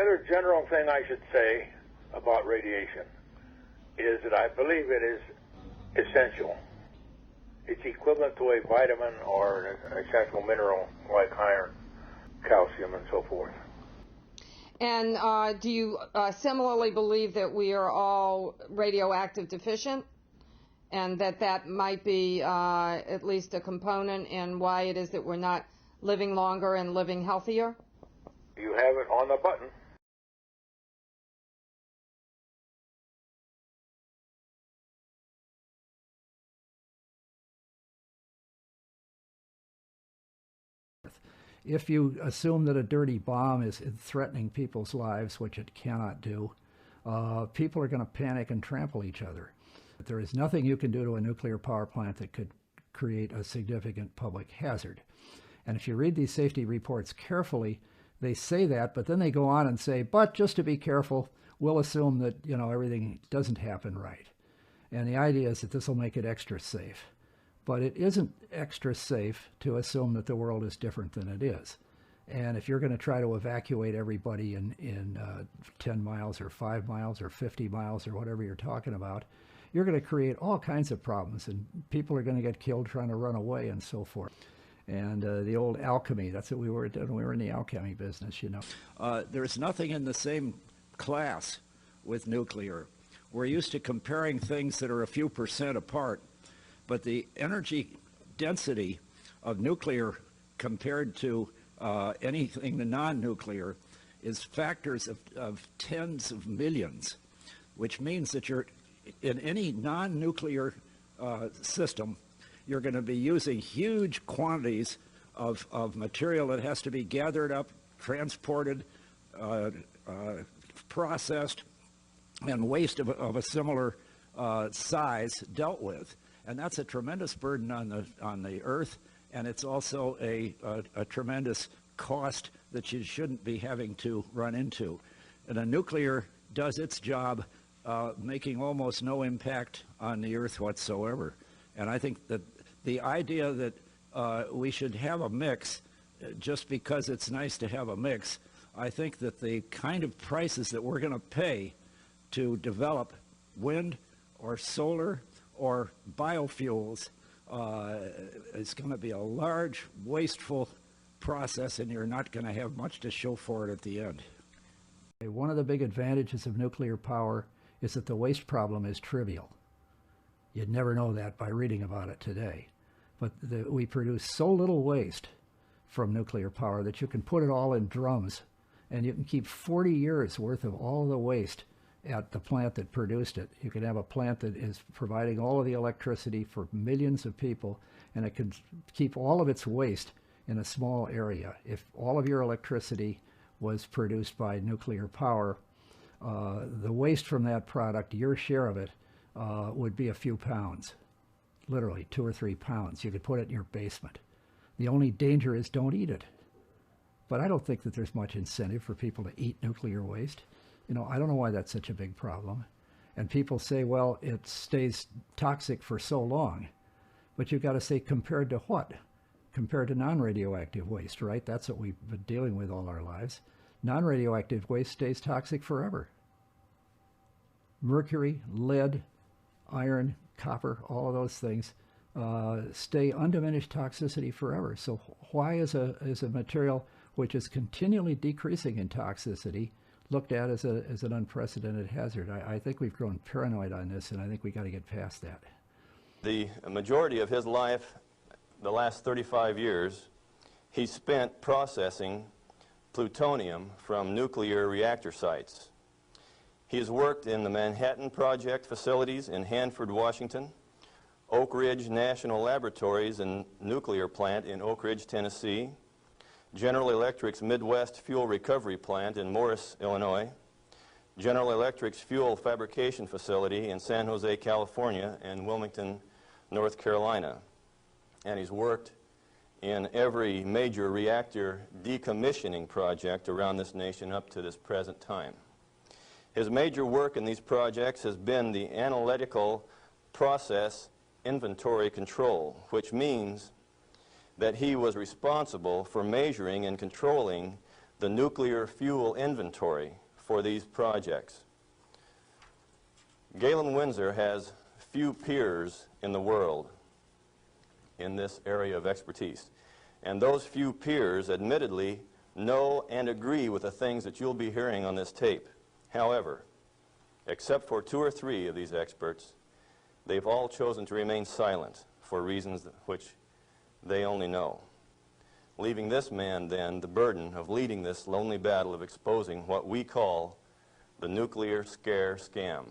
Another general thing I should say about radiation is that I believe it is essential. It's equivalent to a vitamin or an essential mineral like iron, calcium, and so forth. And do you similarly believe that we are all radioactive deficient, and that might be at least a component in why it is that we're not living longer and living healthier? You have it on the button. If you assume that a dirty bomb is threatening people's lives, which it cannot do, people are going to panic and trample each other. There is nothing you can do to a nuclear power plant that could create a significant public hazard. And if you read these safety reports carefully, they say that, but then they go on and say, but just to be careful, we'll assume that, you know, everything doesn't happen right. And the idea is that this will make it extra safe. But it isn't extra safe to assume that the world is different than it is. And if you're going to try to evacuate everybody in 10 miles or 5 miles or 50 miles or whatever you're talking about, you're going to create all kinds of problems, and people are going to get killed trying to run away and so forth. And the old alchemy, that's what we were doing. We were in the alchemy business, you know. There's nothing in the same class with nuclear. We're used to comparing things that are a few percent apart. But the energy density of nuclear compared to anything non-nuclear is factors of tens of millions, which means that you're in any non-nuclear system, you're going to be using huge quantities of material that has to be gathered up, transported, processed, and waste of a similar size dealt with. And that's a tremendous burden on the Earth, and it's also a tremendous cost that you shouldn't be having to run into. And a nuclear does its job, making almost no impact on the Earth whatsoever. And I think that the idea that we should have a mix just because it's nice to have a mix, I think that the kind of prices that we're going to pay to develop wind or solar or biofuels is going to be a large, wasteful process, and you're not going to have much to show for it at the end. One of the big advantages of nuclear power is that the waste problem is trivial. You'd never know that by reading about it today. But we produce so little waste from nuclear power that you can put it all in drums, and you can keep 40 years worth of all the waste at the plant that produced it. You can have a plant that is providing all of the electricity for millions of people, and it can keep all of its waste in a small area. If all of your electricity was produced by nuclear power, the waste from that product, your share of it, would be a few pounds, literally 2 or 3 pounds. You could put it in your basement. The only danger is don't eat it. But I don't think that there's much incentive for people to eat nuclear waste. You know, I don't know why that's such a big problem. And people say, well, it stays toxic for so long. But you've got to say, compared to what? Compared to non-radioactive waste, right? That's what we've been dealing with all our lives. Non-radioactive waste stays toxic forever. Mercury, lead, iron, copper, all of those things stay undiminished toxicity forever. So why is a material which is continually decreasing in toxicity looked at as an unprecedented hazard? I think we've grown paranoid on this, and I think we got to get past that. The majority of his life, the last 35 years, he spent processing plutonium from nuclear reactor sites. He has worked in the Manhattan Project facilities in Hanford, Washington, Oak Ridge National Laboratories and Nuclear Plant in Oak Ridge, Tennessee, General Electric's Midwest Fuel Recovery Plant in Morris, Illinois, General Electric's Fuel Fabrication Facility in San Jose, California, and Wilmington, North Carolina. And he's worked in every major reactor decommissioning project around this nation up to this present time. His major work in these projects has been the analytical process inventory control, which means that he was responsible for measuring and controlling the nuclear fuel inventory for these projects. Galen Winsor has few peers in the world in this area of expertise. And those few peers admittedly know and agree with the things that you'll be hearing on this tape. However, except for 2 or 3 of these experts, they've all chosen to remain silent for reasons which they only know, leaving this man then the burden of leading this lonely battle of exposing what we call the nuclear scare scam.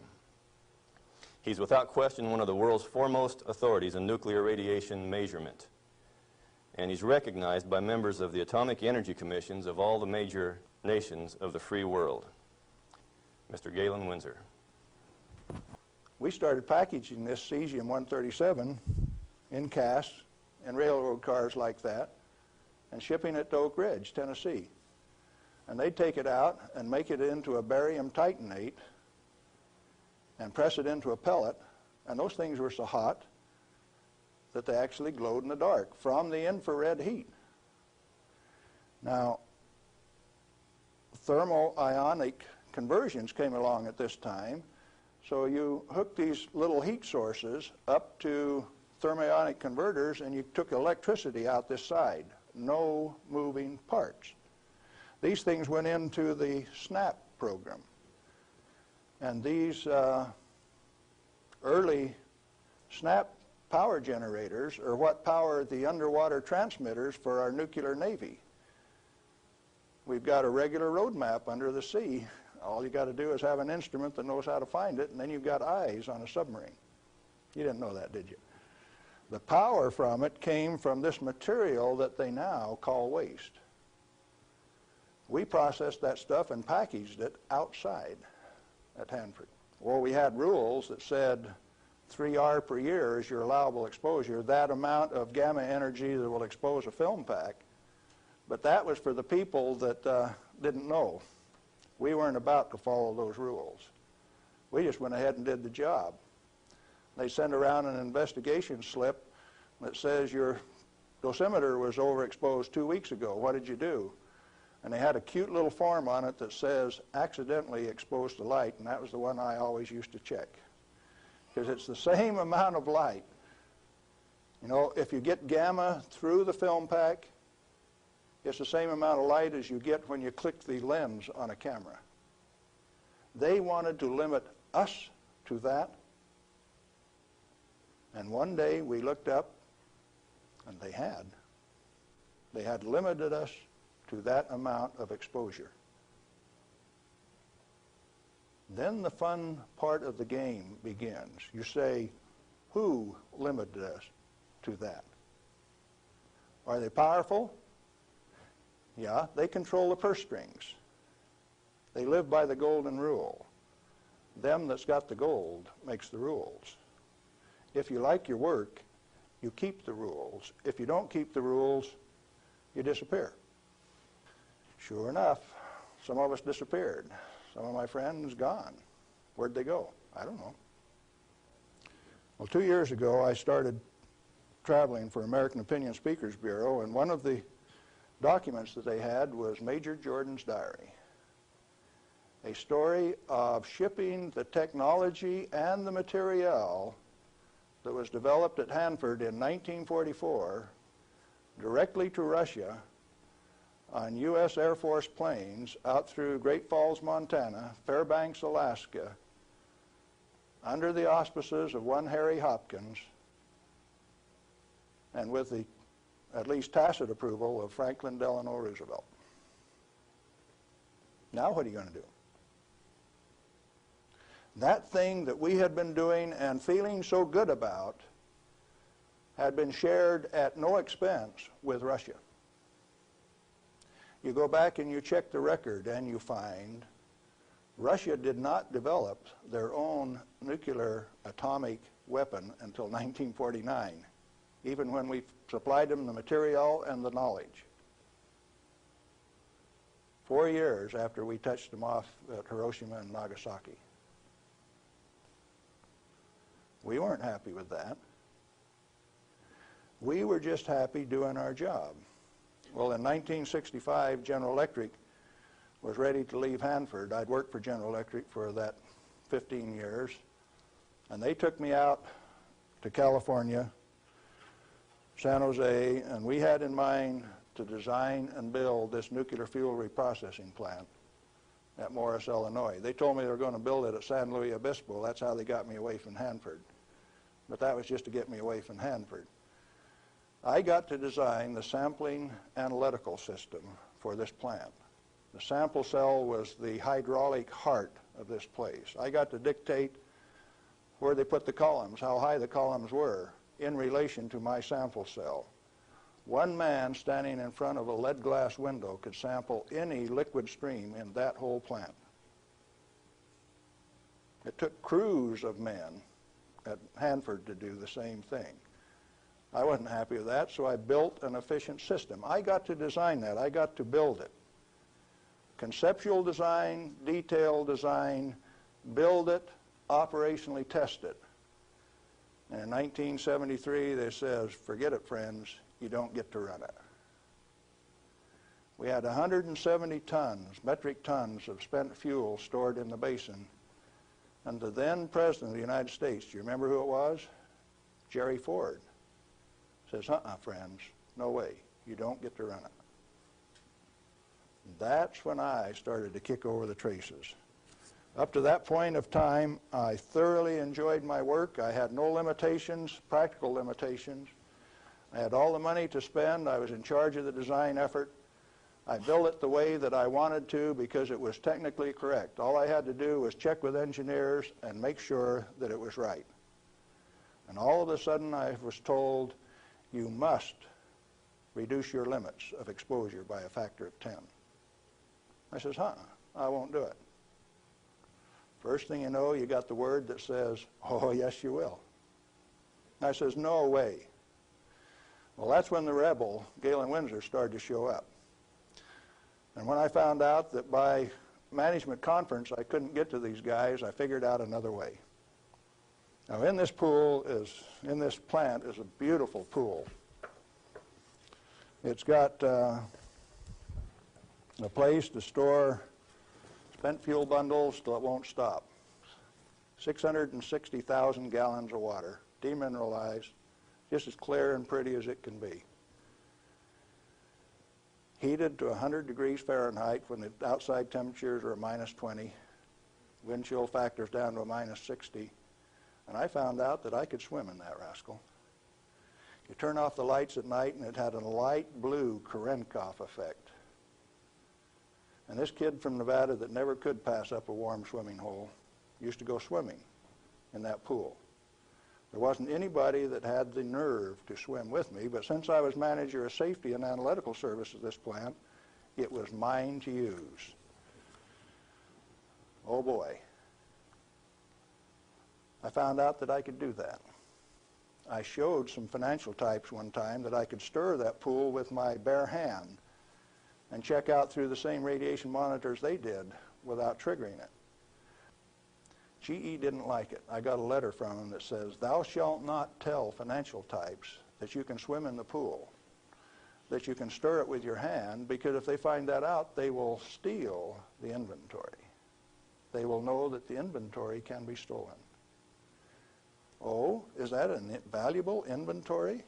He's without question one of the world's foremost authorities in nuclear radiation measurement, and he's recognized by members of the Atomic Energy Commissions of all the major nations of the free world. Mr. Galen Winsor. We started packaging this cesium-137 in casts and railroad cars like that and shipping it to Oak Ridge, Tennessee. And they'd take it out and make it into a barium titanate and press it into a pellet, and those things were so hot that they actually glowed in the dark from the infrared heat. Now, thermal-ionic conversions came along at this time, so you hooked these little heat sources up to thermionic converters and you took electricity out this side. No moving parts. These things went into the SNAP program. And these early SNAP power generators are what power the underwater transmitters for our nuclear navy. We've got a regular road map under the sea. All you got to do is have an instrument that knows how to find it, and then you've got eyes on a submarine. You didn't know that, did you? The power from it came from this material that they now call waste. We processed that stuff and packaged it outside at Hanford. Well, we had rules that said 3R per year is your allowable exposure, that amount of gamma energy that will expose a film pack. But that was for the people that didn't know. We weren't about to follow those rules. We just went ahead and did the job. They send around an investigation slip that says your dosimeter was overexposed 2 weeks ago. What did you do? And they had a cute little form on it that says accidentally exposed to light, and that was the one I always used to check. Because it's the same amount of light. You know, if you get gamma through the film pack, it's the same amount of light as you get when you click the lens on a camera. They wanted to limit us to that. And one day we looked up, and they had. They had limited us to that amount of exposure. Then the fun part of the game begins. You say, who limited us to that? Are they powerful? Yeah, they control the purse strings. They live by the golden rule. Them that's got the gold makes the rules. If you like your work, you keep the rules. If you don't keep the rules, you disappear. Sure enough, some of us disappeared. Some of my friends gone. Where'd they go? I don't know. Well, 2 years ago, I started traveling for American Opinion Speakers Bureau, and one of the documents that they had was Major Jordan's diary. A story of shipping the technology and the material that was developed at Hanford in 1944 directly to Russia on U.S. Air Force planes out through Great Falls, Montana, Fairbanks, Alaska, under the auspices of one Harry Hopkins, and with the at least tacit approval of Franklin Delano Roosevelt. Now what are you going to do? That thing that we had been doing and feeling so good about had been shared at no expense with Russia. You go back and you check the record and you find Russia did not develop their own nuclear atomic weapon until 1949, even when we supplied them the material and the knowledge. 4 years after we touched them off at Hiroshima and Nagasaki. We weren't happy with that. We were just happy doing our job. Well, in 1965, General Electric was ready to leave Hanford. I'd worked for General Electric for that 15 years, and they took me out to California, San Jose, and we had in mind to design and build this nuclear fuel reprocessing plant at Morris, Illinois. They told me they were going to build it at San Luis Obispo. That's how they got me away from Hanford. But that was just to get me away from Hanford. I got to design the sampling analytical system for this plant. The sample cell was the hydraulic heart of this place. I got to dictate where they put the columns, how high the columns were in relation to my sample cell. One man standing in front of a lead glass window could sample any liquid stream in that whole plant. It took crews of men at Hanford to do the same thing. I wasn't happy with that, so I built an efficient system. I got to design that. I got to build it. Conceptual design, detailed design, build it, operationally test it. And in 1973, they says, forget it, friends, you don't get to run it. We had 170 tons, metric tons of spent fuel stored in the basin. And the then President of the United States, do you remember who it was? Jerry Ford. Says, friends, no way, you don't get to run it. That's when I started to kick over the traces. Up to that point of time, I thoroughly enjoyed my work. I had no limitations, practical limitations. I had all the money to spend. I was in charge of the design effort. I built it the way that I wanted to because it was technically correct. All I had to do was check with engineers and make sure that it was right. And all of a sudden I was told, you must reduce your limits of exposure by a factor of 10. I says, I won't do it. First thing you know, you got the word that says, oh, yes, you will. I says, no way. Well, that's when the rebel, Galen Winsor, started to show up. And when I found out that by management conference I couldn't get to these guys, I figured out another way. Now, in this plant is a beautiful pool. It's got a place to store spent fuel bundles till it won't stop. 660,000 gallons of water, demineralized, just as clear and pretty as it can be. Heated to 100 degrees Fahrenheit when the outside temperatures are -20, wind chill factors down to a -60, and I found out that I could swim in that rascal. You turn off the lights at night and it had a light blue Cherenkov effect. And this kid from Nevada that never could pass up a warm swimming hole used to go swimming in that pool. There wasn't anybody that had the nerve to swim with me, but since I was manager of safety and analytical services at this plant, it was mine to use. Oh boy. I found out that I could do that. I showed some financial types one time that I could stir that pool with my bare hand and check out through the same radiation monitors they did without triggering it. GE didn't like it. I got a letter from them that says, thou shalt not tell financial types that you can swim in the pool, that you can stir it with your hand, because if they find that out, they will steal the inventory. They will know that the inventory can be stolen. Oh, is that a valuable inventory?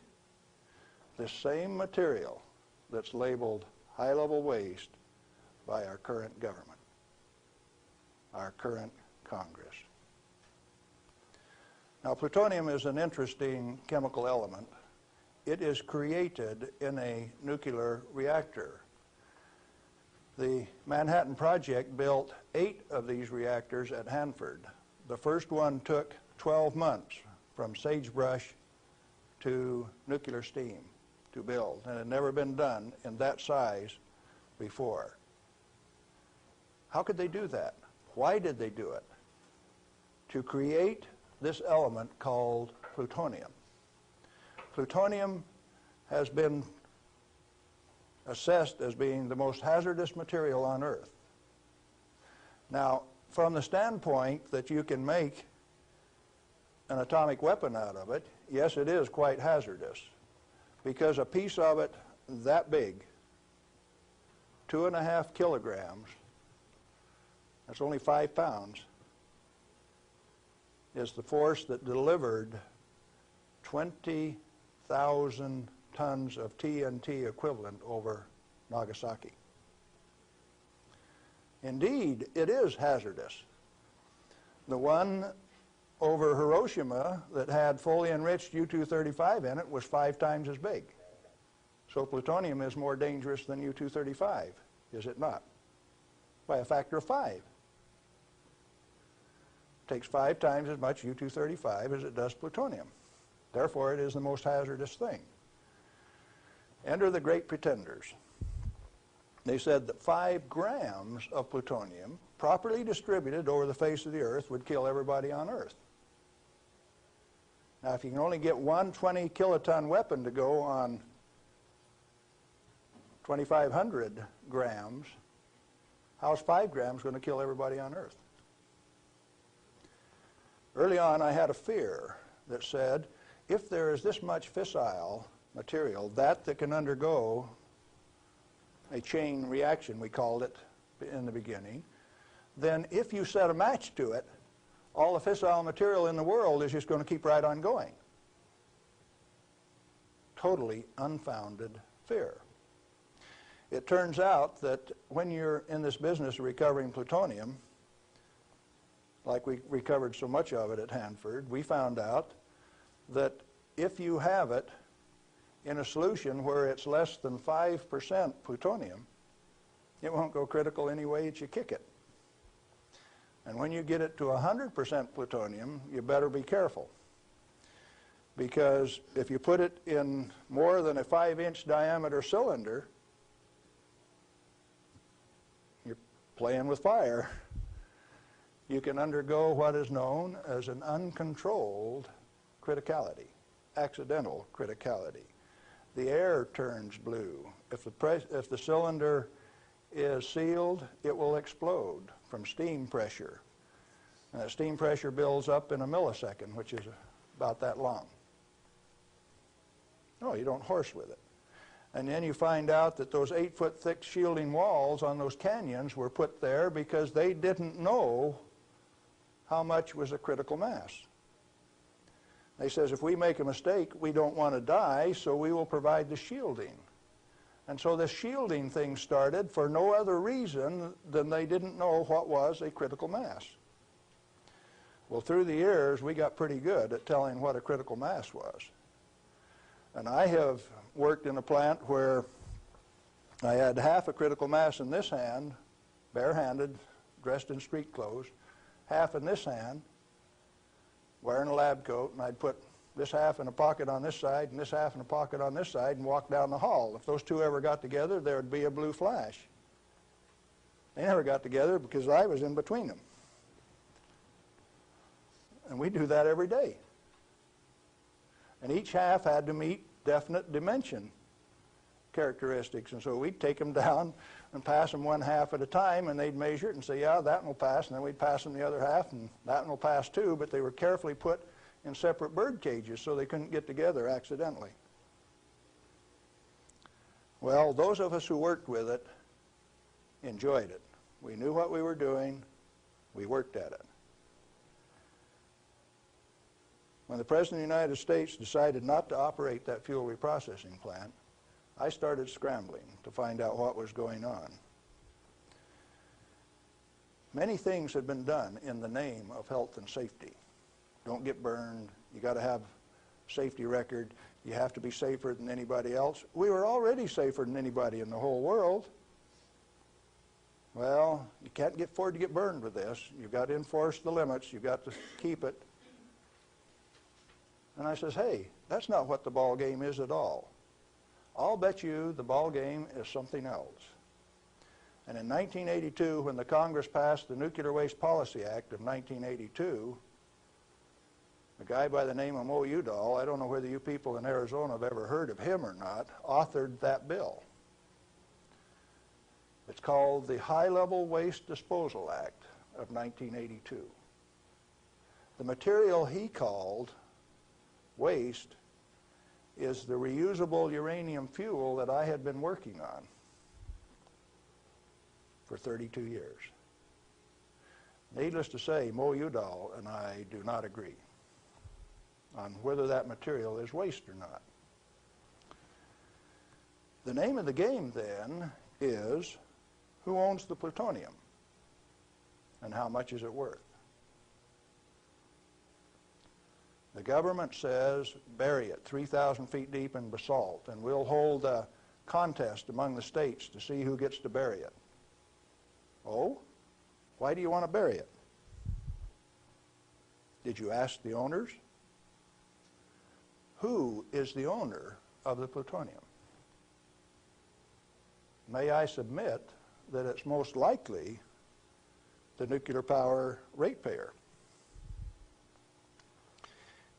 The same material that's labeled high-level waste by our current government, our current Congress. Now, plutonium is an interesting chemical element. It is created in a nuclear reactor. The Manhattan Project built 8 of these reactors at Hanford. The first one took 12 months from sagebrush to nuclear steam to build, and it had never been done in that size before. How could they do that? Why did they do it? To create this element called plutonium. Plutonium has been assessed as being the most hazardous material on Earth. Now, from the standpoint that you can make an atomic weapon out of it, yes, it is quite hazardous, because a piece of it that big, 2.5 kilograms, That's only 5 pounds, is the force that delivered 20,000 tons of TNT equivalent over Nagasaki. Indeed, it is hazardous. The one over Hiroshima that had fully enriched U-235 in it was 5 times as big. So plutonium is more dangerous than U-235, is it not? By a factor of 5. It takes 5 times as much U-235 as it does plutonium. Therefore, it is the most hazardous thing. Enter the great pretenders. They said that 5 grams of plutonium, properly distributed over the face of the Earth, would kill everybody on Earth. Now, if you can only get one 20-kiloton weapon to go on 2,500 grams, how's 5 grams going to kill everybody on Earth? Early on, I had a fear that said, if there is this much fissile material, that can undergo a chain reaction, we called it in the beginning, then if you set a match to it, all the fissile material in the world is just going to keep right on going. Totally unfounded fear. It turns out that when you're in this business of recovering plutonium, like we recovered so much of it at Hanford, we found out that if you have it in a solution where it's less than 5% plutonium, it won't go critical any way that you kick it. And when you get it to 100% plutonium, you better be careful. Because if you put it in more than a 5-inch diameter cylinder, you're playing with fire. You can undergo what is known as an uncontrolled criticality, accidental criticality. The air turns blue. If the cylinder is sealed, it will explode from steam pressure. And that steam pressure builds up in a millisecond, which is about that long. No, you don't horse with it. And then you find out that those 8-foot thick shielding walls on those canyons were put there because they didn't know how much was a critical mass. They says, if we make a mistake, we don't want to die, so we will provide the shielding. And so this shielding thing started for no other reason than they didn't know what was a critical mass. Well, through the years, we got pretty good at telling what a critical mass was. And I have worked in a plant where I had half a critical mass in this hand, barehanded, dressed in street clothes, half in this hand, wearing a lab coat, and I'd put this half in a pocket on this side and this half in a pocket on this side and walk down the hall. If those two ever got together, there would be a blue flash. They never got together because I was in between them. And we do that every day. And each half had to meet definite dimension characteristics. And so we'd take them down and pass them one half at a time, and they'd measure it and say, yeah, that one will pass. And then we'd pass them the other half, and that one will pass too. But they were carefully put in separate bird cages so they couldn't get together accidentally. Well, those of us who worked with it enjoyed it. We knew what we were doing. We worked at it. When the President of the United States decided not to operate that fuel reprocessing plant, I started scrambling to find out what was going on. Many things had been done in the name of health and safety. Don't get burned. You got to have a safety record. You have to be safer than anybody else. We were already safer than anybody in the whole world. Well, you can't afford to get burned with this. You've got to enforce the limits. You've got to keep it. And I says, hey, that's not what the ball game is at all. I'll bet you the ball game is something else. And in 1982, when the Congress passed the Nuclear Waste Policy Act of 1982, a guy by the name of Mo Udall, I don't know whether you people in Arizona have ever heard of him or not, authored that bill. It's called the High-Level Waste Disposal Act of 1982. The material he called waste is the reusable uranium fuel that I had been working on for 32 years. Needless to say, Mo Udall and I do not agree on whether that material is waste or not. The name of the game then is who owns the plutonium and how much is it worth? The government says bury it 3,000 feet deep in basalt, and we'll hold a contest among the states to see who gets to bury it. Oh? Why do you want to bury it? Did you ask the owners? Who is the owner of the plutonium? May I submit that it's most likely the nuclear power ratepayer.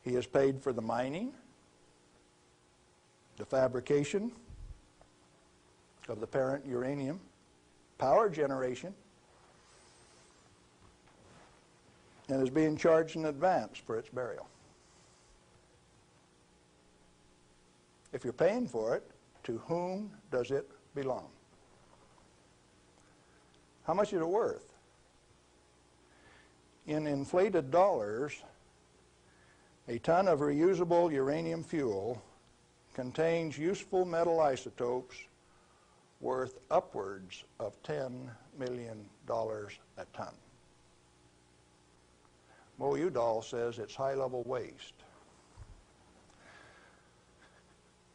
He is paid for the mining, the fabrication of the parent uranium, power generation, and is being charged in advance for its burial. If you're paying for it, to whom does it belong? How much is it worth? In inflated dollars, a ton of reusable uranium fuel contains useful metal isotopes worth upwards of $10 million a ton. Mo Udall says it's high-level waste.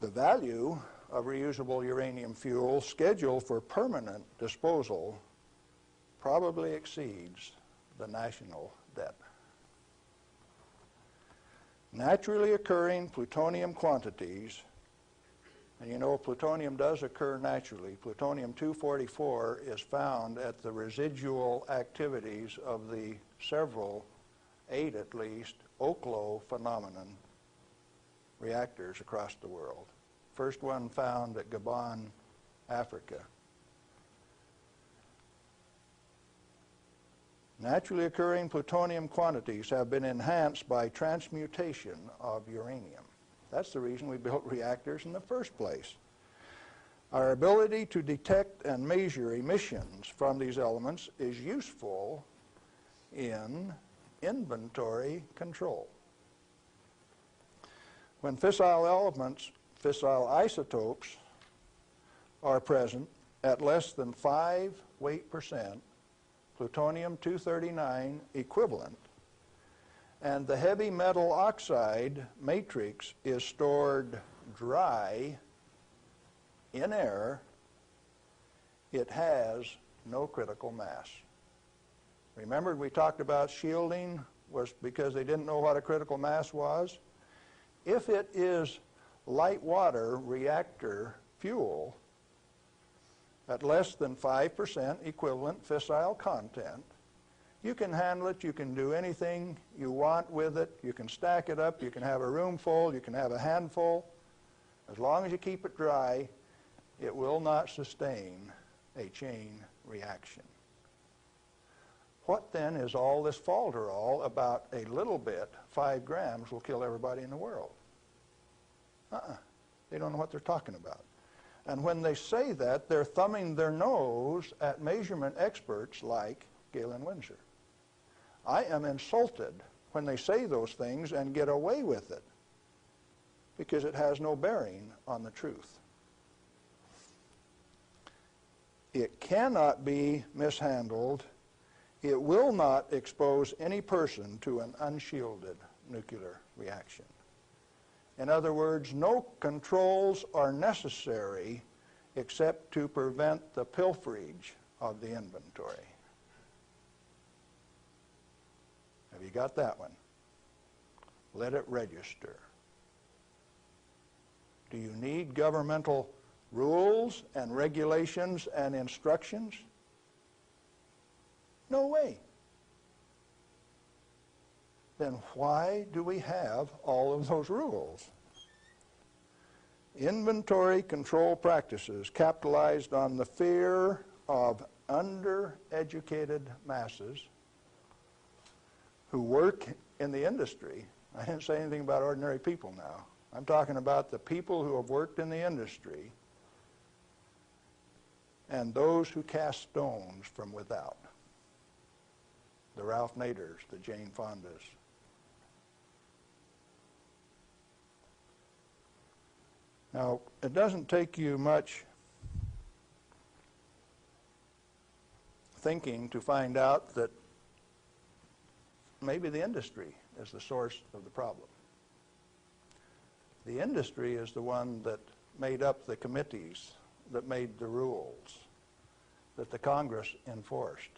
The value of reusable uranium fuel scheduled for permanent disposal probably exceeds the national debt. Naturally occurring plutonium quantities, and you know plutonium does occur naturally. Plutonium-244 is found at the residual activities of the several, 8 at least, Oklo phenomenon reactors across the world. First one found at Gabon, Africa. Naturally occurring plutonium quantities have been enhanced by transmutation of uranium. That's the reason we built reactors in the first place. Our ability to detect and measure emissions from these elements is useful in inventory control. When fissile elements, fissile isotopes, are present at less than 5 weight percent, plutonium-239 equivalent, and the heavy metal oxide matrix is stored dry in air, it has no critical mass. Remember we talked about shielding was because they didn't know what a critical mass was? If it is light water reactor fuel at less than 5% equivalent fissile content, you can handle it, you can do anything you want with it, you can stack it up, you can have a room full, you can have a handful. As long as you keep it dry, it will not sustain a chain reaction. What then is all this falderall about a little bit, 5 grams will kill everybody in the world? They don't know what they're talking about. And when they say that, they're thumbing their nose at measurement experts like Galen Winsor. I am insulted when they say those things and get away with it because it has no bearing on the truth. It cannot be mishandled. It will not expose any person to an unshielded nuclear reaction. In other words, no controls are necessary except to prevent the pilferage of the inventory. Have you got that one? Let it register. Do you need governmental rules and regulations and instructions? No way. Then why do we have all of those rules? Inventory control practices capitalized on the fear of undereducated masses who work in the industry. I didn't say anything about ordinary people now. I'm talking about the people who have worked in the industry and those who cast stones from without. The Ralph Naders, the Jane Fondas. Now, it doesn't take you much thinking to find out that maybe the industry is the source of the problem. The industry is the one that made up the committees, that made the rules, that the Congress enforced.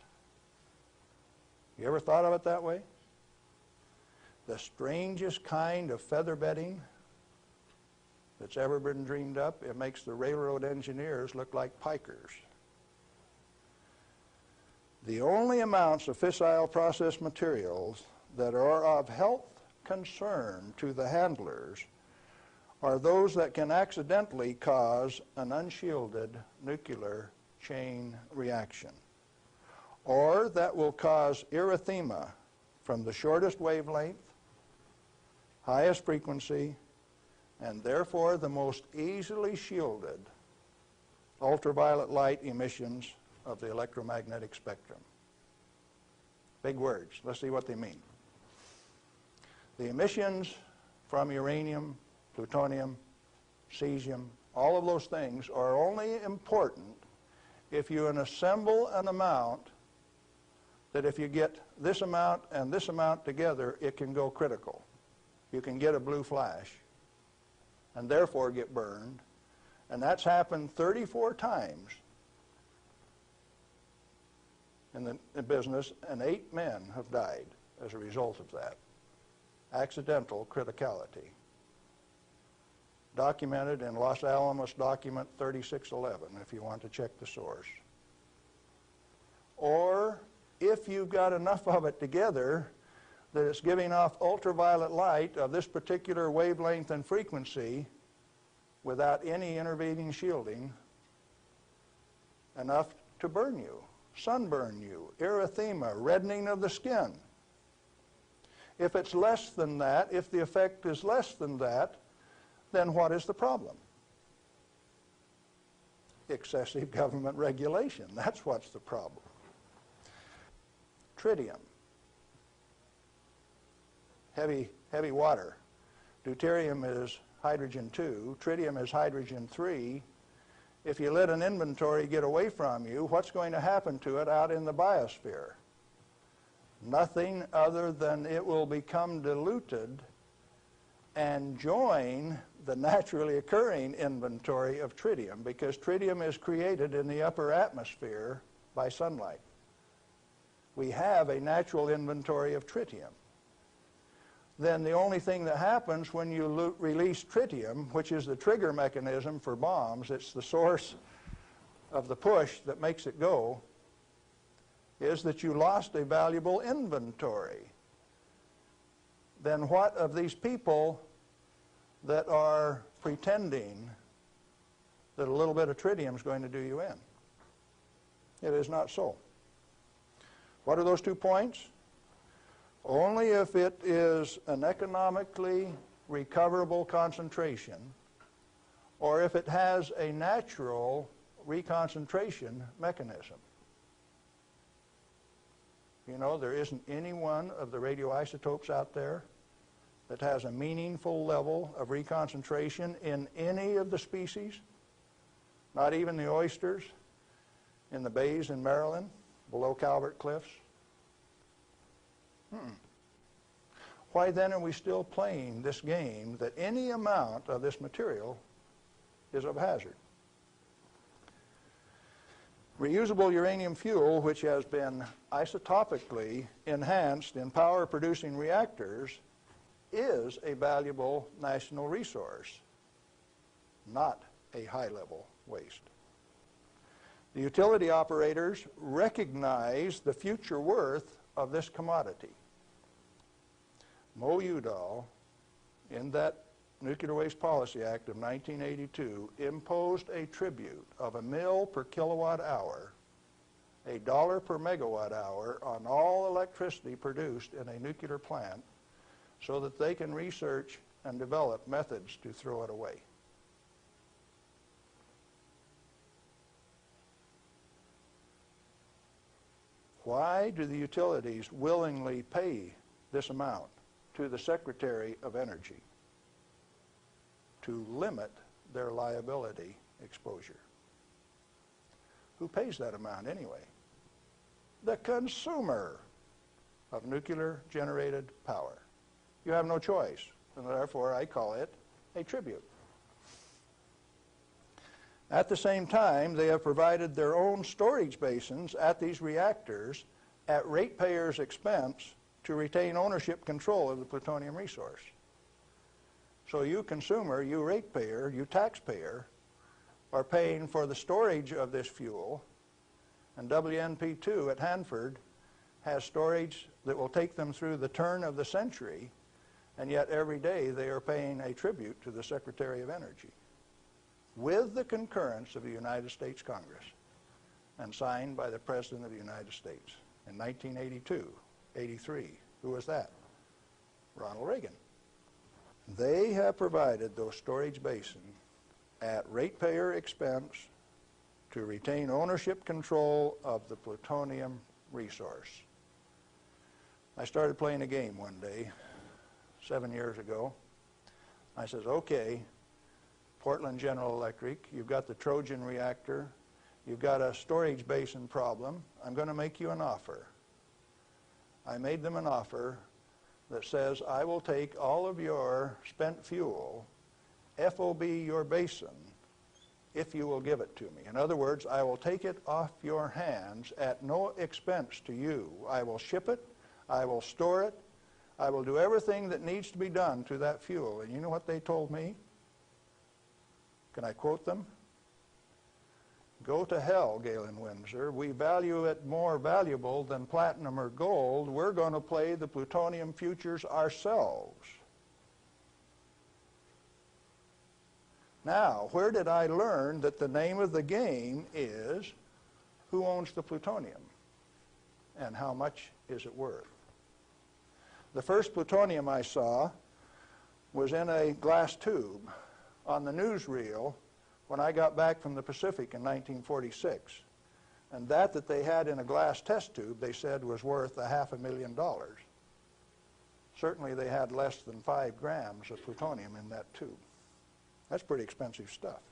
You ever thought of it that way? The strangest kind of feather bedding that's ever been dreamed up, it makes the railroad engineers look like pikers. The only amounts of fissile process materials that are of health concern to the handlers are those that can accidentally cause an unshielded nuclear chain reaction, or that will cause erythema from the shortest wavelength, highest frequency, and therefore the most easily shielded ultraviolet light emissions of the electromagnetic spectrum. Big words. Let's see what they mean. The emissions from uranium, plutonium, cesium, all of those things are only important if you assemble an amount that if you get this amount and this amount together, it can go critical. You can get a blue flash and therefore get burned. And that's happened 34 times in the business, and 8 men have died as a result of that. Accidental criticality. Documented in Los Alamos document 3611, if you want to check the source. Or if you've got enough of it together that it's giving off ultraviolet light of this particular wavelength and frequency without any intervening shielding, enough to burn you, sunburn you, erythema, reddening of the skin. If it's less than that, if the effect is less than that, then what is the problem? Excessive government regulation. That's what's the problem. Tritium. Heavy water. Deuterium is hydrogen 2. Tritium is hydrogen 3. If you let an inventory get away from you, what's going to happen to it out in the biosphere? Nothing other than it will become diluted and join the naturally occurring inventory of tritium, because tritium is created in the upper atmosphere by sunlight. We have a natural inventory of tritium. Then the only thing that happens when you release tritium, which is the trigger mechanism for bombs, it's the source of the push that makes it go, is that you lost a valuable inventory. Then what of these people that are pretending that a little bit of tritium is going to do you in? It is not so. What are those 2 points? Only if it is an economically recoverable concentration, or if it has a natural reconcentration mechanism. You know, there isn't any one of the radioisotopes out there that has a meaningful level of reconcentration in any of the species, not even the oysters in the bays in Maryland, below Calvert Cliffs. Why then are we still playing this game that any amount of this material is of hazard? Reusable uranium fuel, which has been isotopically enhanced in power-producing reactors, is a valuable national resource, not a high-level waste. The utility operators recognize the future worth of this commodity. Mo Udall, in that Nuclear Waste Policy Act of 1982, imposed a tribute of $1 per kilowatt hour, $1 per megawatt hour on all electricity produced in a nuclear plant, so that they can research and develop methods to throw it away. Why do the utilities willingly pay this amount to the Secretary of Energy? To limit their liability exposure. Who pays that amount anyway? The consumer of nuclear-generated power. You have no choice, and therefore I call it a tribute. At the same time, they have provided their own storage basins at these reactors at ratepayers' expense to retain ownership control of the plutonium resource. So you consumer, you ratepayer, you taxpayer, are paying for the storage of this fuel, and WNP2 at Hanford has storage that will take them through the turn of the century, and yet every day they are paying a tribute to the Secretary of Energy, with the concurrence of the United States Congress, and signed by the President of the United States in 1982, 83. Who was that? Ronald Reagan. They have provided those storage basins at ratepayer expense to retain ownership control of the plutonium resource. I started playing a game one day, 7 years ago. I says, okay, Portland General Electric, you've got the Trojan reactor, you've got a storage basin problem, I'm going to make you an offer. I made them an offer that says, I will take all of your spent fuel, FOB your basin, if you will give it to me. In other words, I will take it off your hands at no expense to you. I will ship it, I will store it, I will do everything that needs to be done to that fuel. And you know what they told me? Can I quote them? Go to hell, Galen Windsor. We value it more valuable than platinum or gold. We're going to play the plutonium futures ourselves. Now, where did I learn that the name of the game is who owns the plutonium and how much is it worth? The first plutonium I saw was in a glass tube on the newsreel when I got back from the Pacific in 1946. And that they had in a glass test tube, they said, was worth $500,000. Certainly they had less than 5 grams of plutonium in that tube. That's pretty expensive stuff.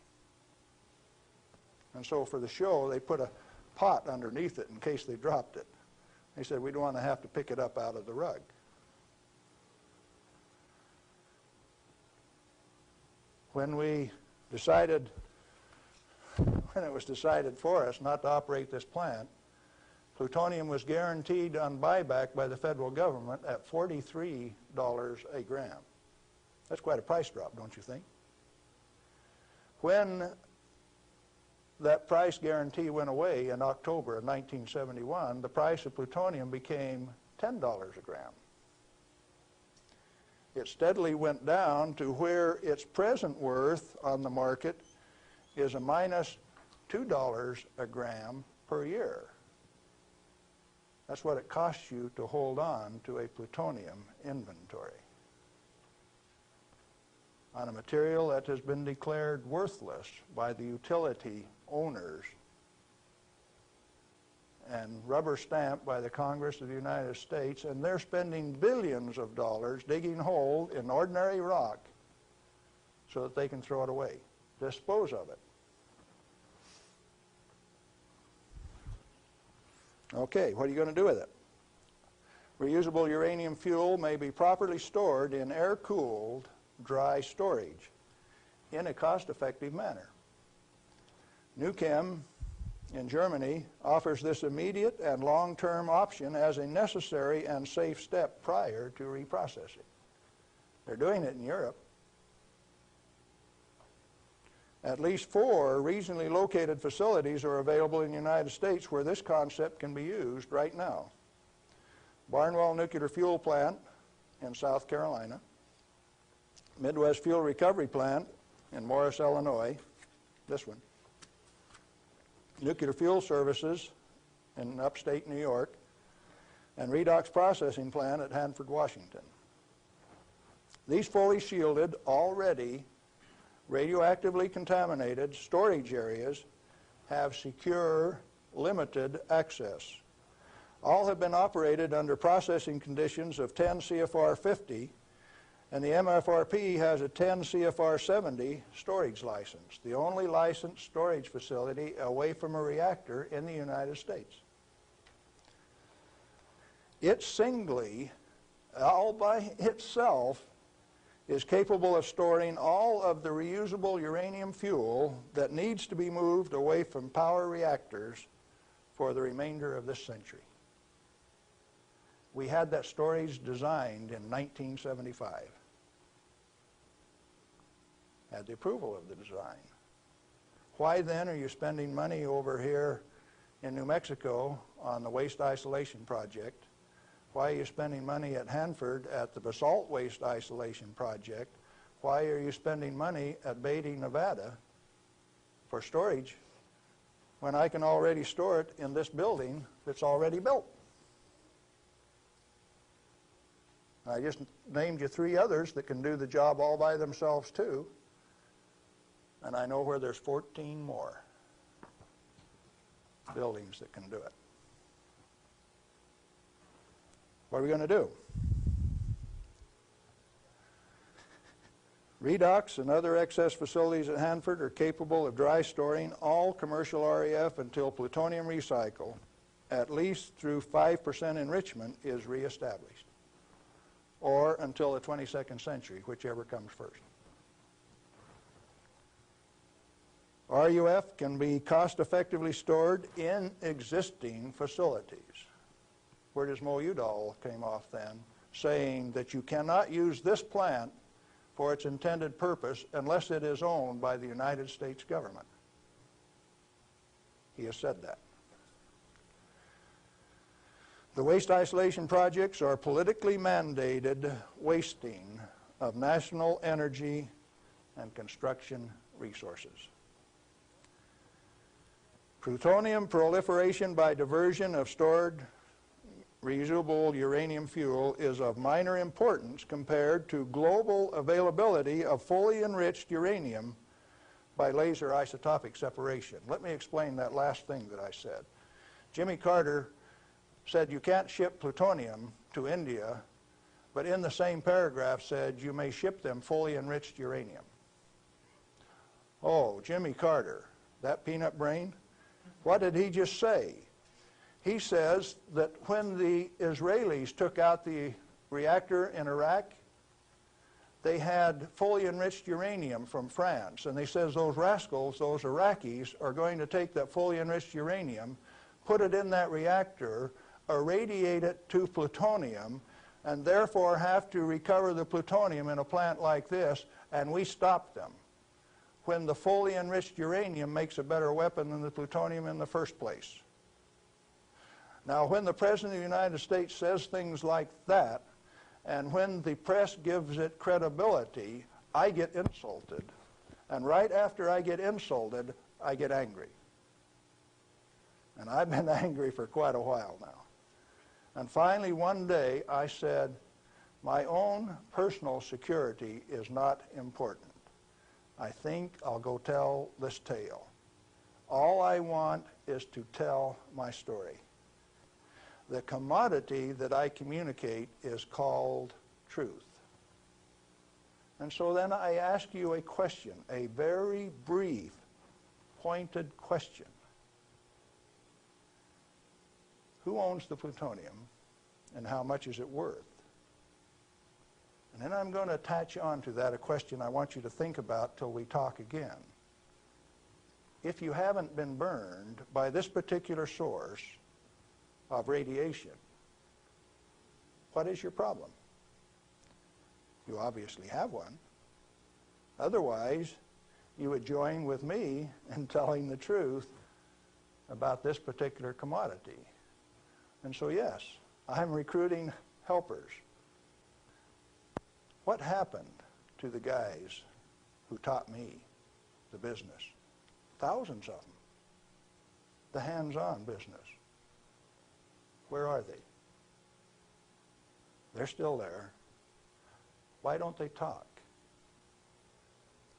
And so for the show, they put a pot underneath it in case they dropped it. They said, we don't want to have to pick it up out of the rug. When it was decided for us not to operate this plant, plutonium was guaranteed on buyback by the federal government at $43 a gram. That's quite a price drop, don't you think? When that price guarantee went away in October of 1971, the price of plutonium became $10 a gram. It steadily went down to where its present worth on the market is a minus $2 a gram per year. That's what it costs you to hold on to a plutonium inventory on a material that has been declared worthless by the utility owners and rubber stamped by the Congress of the United States, and they're spending billions of dollars digging holes in ordinary rock so that they can throw it away, dispose of it. Okay, what are you going to do with it? Reusable uranium fuel may be properly stored in air-cooled, dry storage in a cost-effective manner. Nuchem in Germany offers this immediate and long-term option as a necessary and safe step prior to reprocessing. They're doing it in Europe. At least 4 regionally located facilities are available in the United States where this concept can be used right now. Barnwell Nuclear Fuel Plant in South Carolina, Midwest Fuel Recovery Plant in Morris, Illinois, this one, Nuclear Fuel Services in upstate New York, and Redox Processing Plant at Hanford, Washington. These fully shielded, already radioactively contaminated storage areas have secure, limited access. All have been operated under processing conditions of 10 CFR 50, and the MFRP has a 10 CFR 70 storage license, the only licensed storage facility away from a reactor in the United States. It singly, all by itself, is capable of storing all of the reusable uranium fuel that needs to be moved away from power reactors for the remainder of this century. We had that storage designed in 1975. Had the approval of the design. Why then are you spending money over here in New Mexico on the waste isolation project? Why are you spending money at Hanford at the basalt waste isolation project? Why are you spending money at Beatty, Nevada for storage when I can already store it in this building that's already built? I just named you 3 others that can do the job all by themselves too, and I know where there's 14 more buildings that can do it. What are we going to do? Redox and other excess facilities at Hanford are capable of dry storing all commercial REF until plutonium recycle, at least through 5% enrichment, is reestablished, or until the 22nd century, whichever comes first. RUF can be cost-effectively stored in existing facilities. Where does Mo Udall came off then, saying that you cannot use this plant for its intended purpose unless it is owned by the United States government. He has said that. The waste isolation projects are politically mandated wasting of national energy and construction resources. Plutonium proliferation by diversion of stored reusable uranium fuel is of minor importance compared to global availability of fully enriched uranium by laser isotopic separation. Let me explain that last thing that I said. Jimmy Carter said you can't ship plutonium to India, but in the same paragraph said you may ship them fully enriched uranium. Oh, Jimmy Carter, that peanut brain, what did he just say? He says that when the Israelis took out the reactor in Iraq, they had fully enriched uranium from France, and they says those rascals, those Iraqis, are going to take that fully enriched uranium, put it in that reactor, irradiate it to plutonium, and therefore have to recover the plutonium in a plant like this, and we stopped them when the fully enriched uranium makes a better weapon than the plutonium in the first place. Now, when the President of the United States says things like that, and when the press gives it credibility, I get insulted. And right after I get insulted, I get angry. And I've been angry for quite a while now. And finally, one day, I said, my own personal security is not important. I think I'll go tell this tale. All I want is to tell my story. The commodity that I communicate is called truth. And so then I ask you a question, a very brief, pointed question. Who owns the plutonium, and how much is it worth? And then I'm going to attach on to that a question I want you to think about till we talk again. If you haven't been burned by this particular source of radiation, what is your problem? You obviously have one. Otherwise, you would join with me in telling the truth about this particular commodity. And so yes, I'm recruiting helpers. What happened to the guys who taught me the business? Thousands of them. The hands-on business. Where are they? They're still there. Why don't they talk?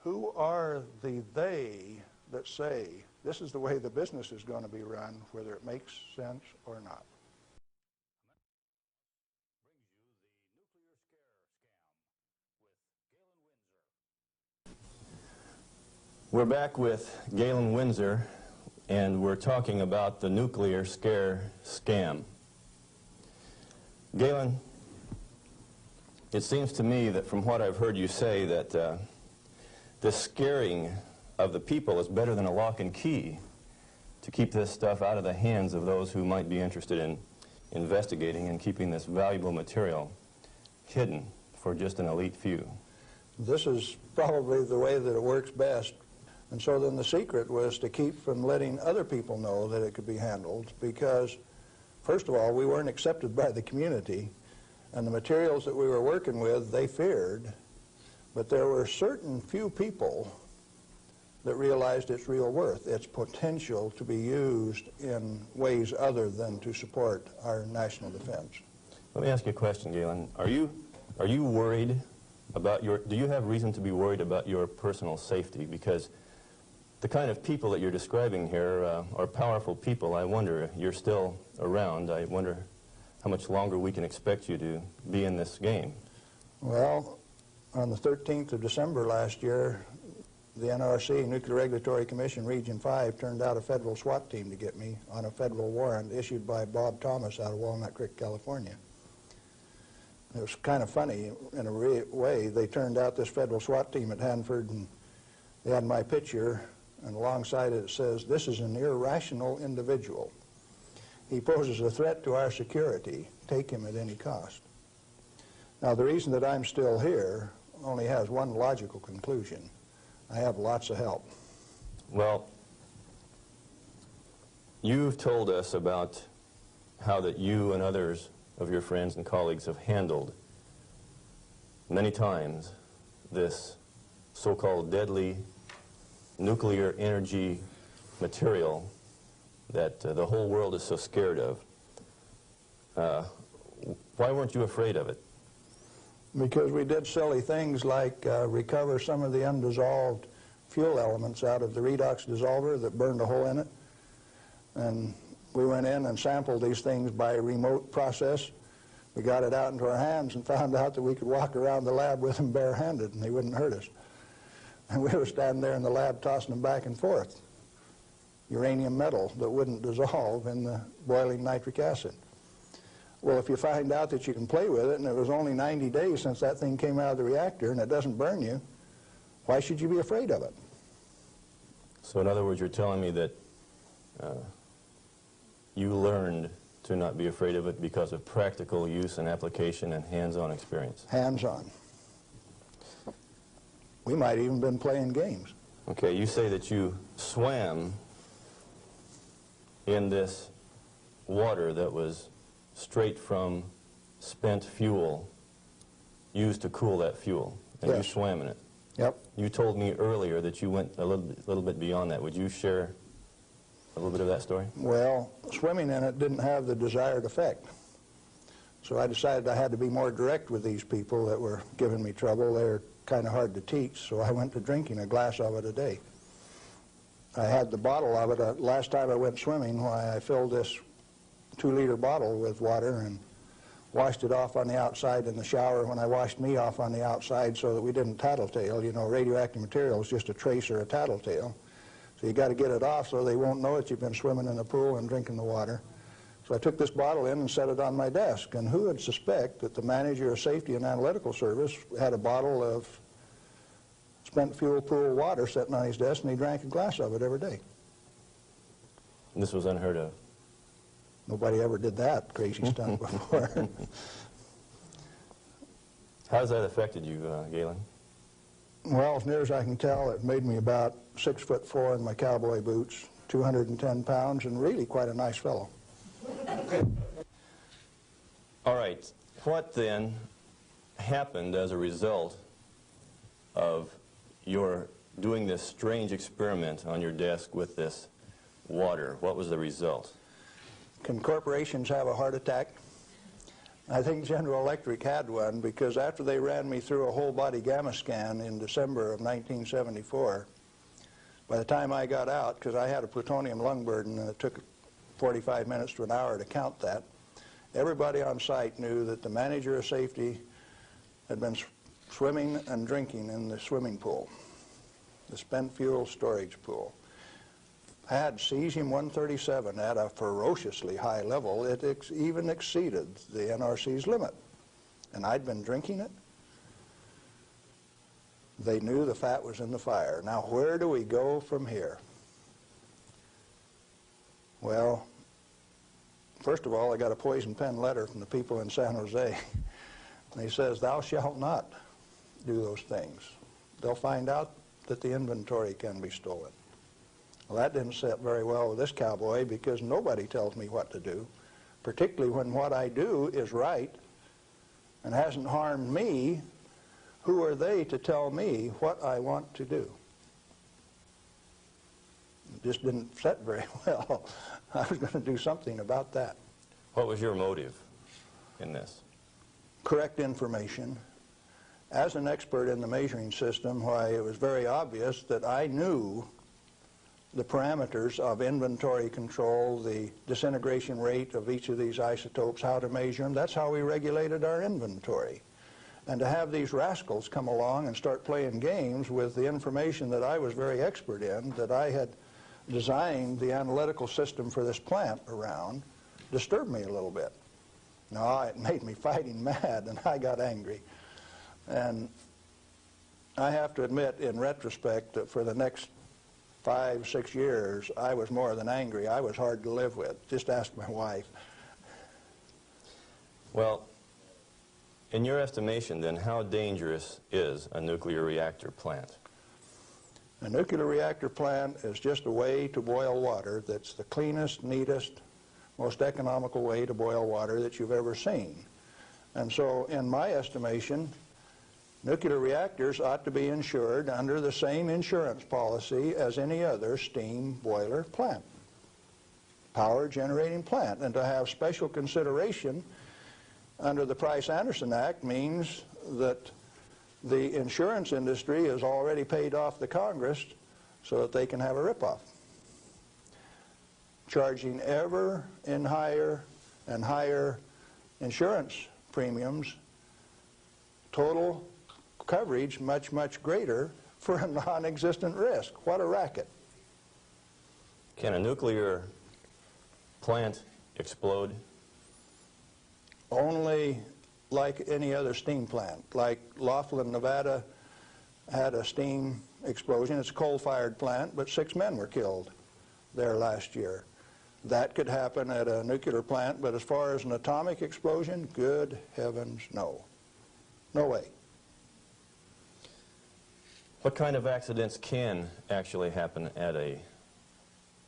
Who are the they that say this is the way the business is going to be run, whether it makes sense or not? We're back with Galen Windsor, and we're talking about the nuclear scare scam. Galen, it seems to me that from what I've heard you say that the scaring of the people is better than a lock and key to keep this stuff out of the hands of those who might be interested in investigating and keeping this valuable material hidden for just an elite few. This is probably the way that it works best. And so then the secret was to keep from letting other people know that it could be handled, because, first of all, we weren't accepted by the community, and the materials that we were working with, they feared, but there were certain few people that realized its real worth, its potential to be used in ways other than to support our national defense. Let me ask you a question, Galen. Are you worried about do you have reason to be worried about your personal safety? Because the kind of people that you're describing here are powerful people. I wonder if you're still around. I wonder how much longer we can expect you to be in this game. Well, on the 13th of December last year, the NRC, Nuclear Regulatory Commission, Region 5, turned out a federal SWAT team to get me on a federal warrant issued by Bob Thomas out of Walnut Creek, California. It was kind of funny in a way. They turned out this federal SWAT team at Hanford, and they had my picture, and alongside it says, "This is an irrational individual. He poses a threat to our security. Take him at any cost." Now, the reason that I'm still here only has one logical conclusion. I have lots of help. Well, you've told us about how that you and others of your friends and colleagues have handled many times this so-called deadly nuclear energy material that the whole world is so scared of. Why weren't you afraid of it? Because we did silly things like recover some of the undissolved fuel elements out of the redox dissolver that burned a hole in it. And we went in and sampled these things by remote process. We got it out into our hands and found out that we could walk around the lab with them barehanded and they wouldn't hurt us. And we were standing there in the lab tossing them back and forth. Uranium metal that wouldn't dissolve in the boiling nitric acid. Well, if you find out that you can play with it, and it was only 90 days since that thing came out of the reactor, and it doesn't burn you, why should you be afraid of it? So in other words, you're telling me that you learned to not be afraid of it because of practical use and application and hands-on experience. Hands-on. We might even been playing games. Okay, you say that you swam in this water that was straight from spent fuel used to cool that fuel, and Yes. you swam in it. Yep. You told me earlier that you went a little bit beyond that. Would you share a little bit of that story? Well, swimming in it didn't have the desired effect. So I decided I had to be more direct with these people that were giving me trouble. They were kind of hard to teach, so I went to drinking a glass of it a day. I had the bottle of it. Last time I went swimming, I filled this 2-liter bottle with water and washed it off on the outside in the shower when I washed me off on the outside so that we didn't tattletale. You know, radioactive material is just a trace or a tattletale. So you got to get it off so they won't know that you've been swimming in the pool and drinking the water. So I took this bottle in and set it on my desk. And who would suspect that the manager of Safety and Analytical Service had a bottle of spent fuel pool water sitting on his desk, and he drank a glass of it every day. This was unheard of. Nobody ever did that crazy stunt before. How has that affected you, Galen? Well, as near as I can tell, it made me about 6'4" in my cowboy boots, 210 pounds, and really quite a nice fellow. All right. What then happened as a result of your doing this strange experiment on your desk with this water? What was the result? Can corporations have a heart attack? I think General Electric had one, because after they ran me through a whole body gamma scan in December of 1974, by the time I got out, because I had a plutonium lung burden and it took 45 minutes to an hour to count that, everybody on site knew that the manager of safety had been swimming and drinking in the swimming pool. the spent fuel storage pool, had cesium-137 at a ferociously high level. It even exceeded the NRC's limit. And I'd been drinking it. They knew the fat was in the fire. Now, where do we go from here? Well, first of all, I got a poison pen letter from the people in San Jose. And he says, "Thou shalt not do those things. They'll find out that the inventory can be stolen." Well, that didn't sit very well with this cowboy, because nobody tells me what to do, particularly when what I do is right and hasn't harmed me. Who are they to tell me what I want to do? It just didn't sit very well. I was going to do something about that. What was your motive in this? Correct information. As an expert in the measuring system, why, it was very obvious that I knew the parameters of inventory control, the disintegration rate of each of these isotopes, how to measure them. That's how we regulated our inventory. And to have these rascals come along and start playing games with the information that I was very expert in, that I had designed the analytical system for this plant around, disturbed me a little bit. No, it made me fighting mad, and I got angry. And I have to admit, in retrospect, that for the next 5, 6 years, I was more than angry. I was hard to live with. Just ask my wife. Well, in your estimation, then, how dangerous is a nuclear reactor plant? A nuclear reactor plant is just a way to boil water that's the cleanest, neatest, most economical way to boil water that you've ever seen. And so, in my estimation, nuclear reactors ought to be insured under the same insurance policy as any other steam boiler plant, power generating plant. And to have special consideration under the Price-Anderson Act means that the insurance industry has already paid off the Congress so that they can have a ripoff, charging ever in higher and higher insurance premiums, total coverage much, much greater for a non-existent risk. What a racket. Can a nuclear plant explode? Only like any other steam plant. Like Laughlin, Nevada had a steam explosion. It's a coal-fired plant, but 6 men were killed there last year. That could happen at a nuclear plant, but as far as an atomic explosion, good heavens, no. No way. What kind of accidents can actually happen at a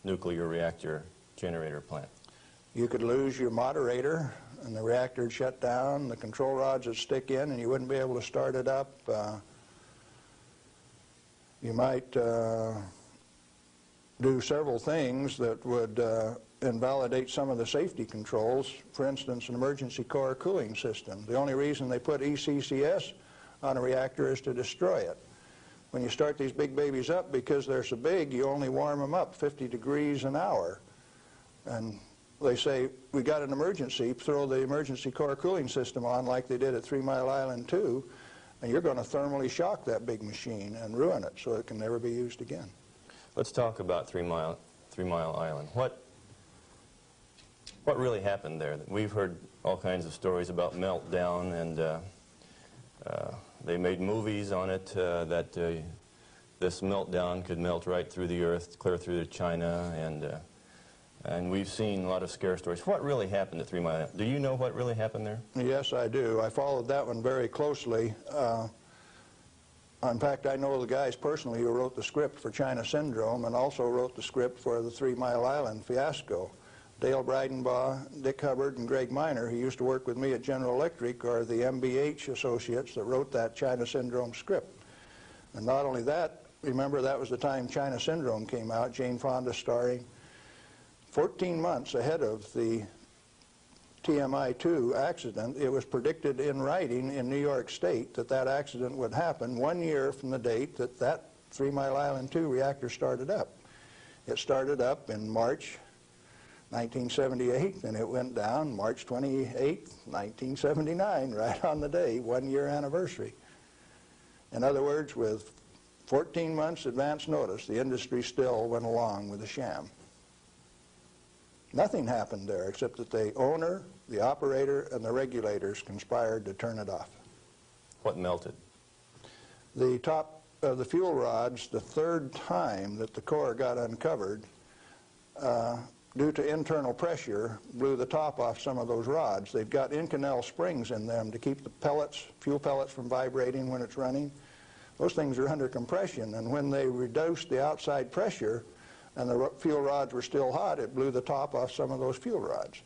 nuclear reactor generator plant? You could lose your moderator, and the reactor would shut down, the control rods would stick in, and you wouldn't be able to start it up. You might do several things that would invalidate some of the safety controls. For instance, an emergency core cooling system. The only reason they put ECCS on a reactor is to destroy it. When you start these big babies up, because they're so big, you only warm them up 50 degrees an hour. And they say, we got an emergency, throw the emergency core cooling system on like they did at 3 Mile Island 2, and you're going to thermally shock that big machine and ruin it so it can never be used again. Let's talk about 3 Mile Island. What really happened there? We've heard all kinds of stories about meltdown, and they made movies on it that this meltdown could melt right through the earth, clear through to China, and we've seen a lot of scare stories. What really happened at 3 Mile Island? Do you know what really happened there? Yes, I do. I followed that one very closely. In fact, I know the guys personally who wrote the script for China Syndrome and also wrote the script for the 3 Mile Island fiasco. Dale Breidenbaugh, Dick Hubbard, and Greg Miner, who used to work with me at General Electric, are the MBH associates that wrote that China Syndrome script. And not only that, remember that was the time China Syndrome came out, Jane Fonda starring. 14 months ahead of the TMI-2 accident, it was predicted in writing in New York State that that accident would happen 1 year from the date that that 3 Mile Island 2 reactor started up. It started up in March 1978, and it went down March 28, 1979, right on the day, 1 year anniversary. In other words, with 14 months advance notice, the industry still went along with the sham. Nothing happened there except that the owner, the operator, and the regulators conspired to turn it off. What melted? The top of the fuel rods, the third time that the core got uncovered, due to internal pressure, blew the top off some of those rods. They've got Inconel springs in them to keep the pellets, fuel pellets, from vibrating when it's running. Those things are under compression, and when they reduced the outside pressure and the fuel rods were still hot, it blew the top off some of those fuel rods.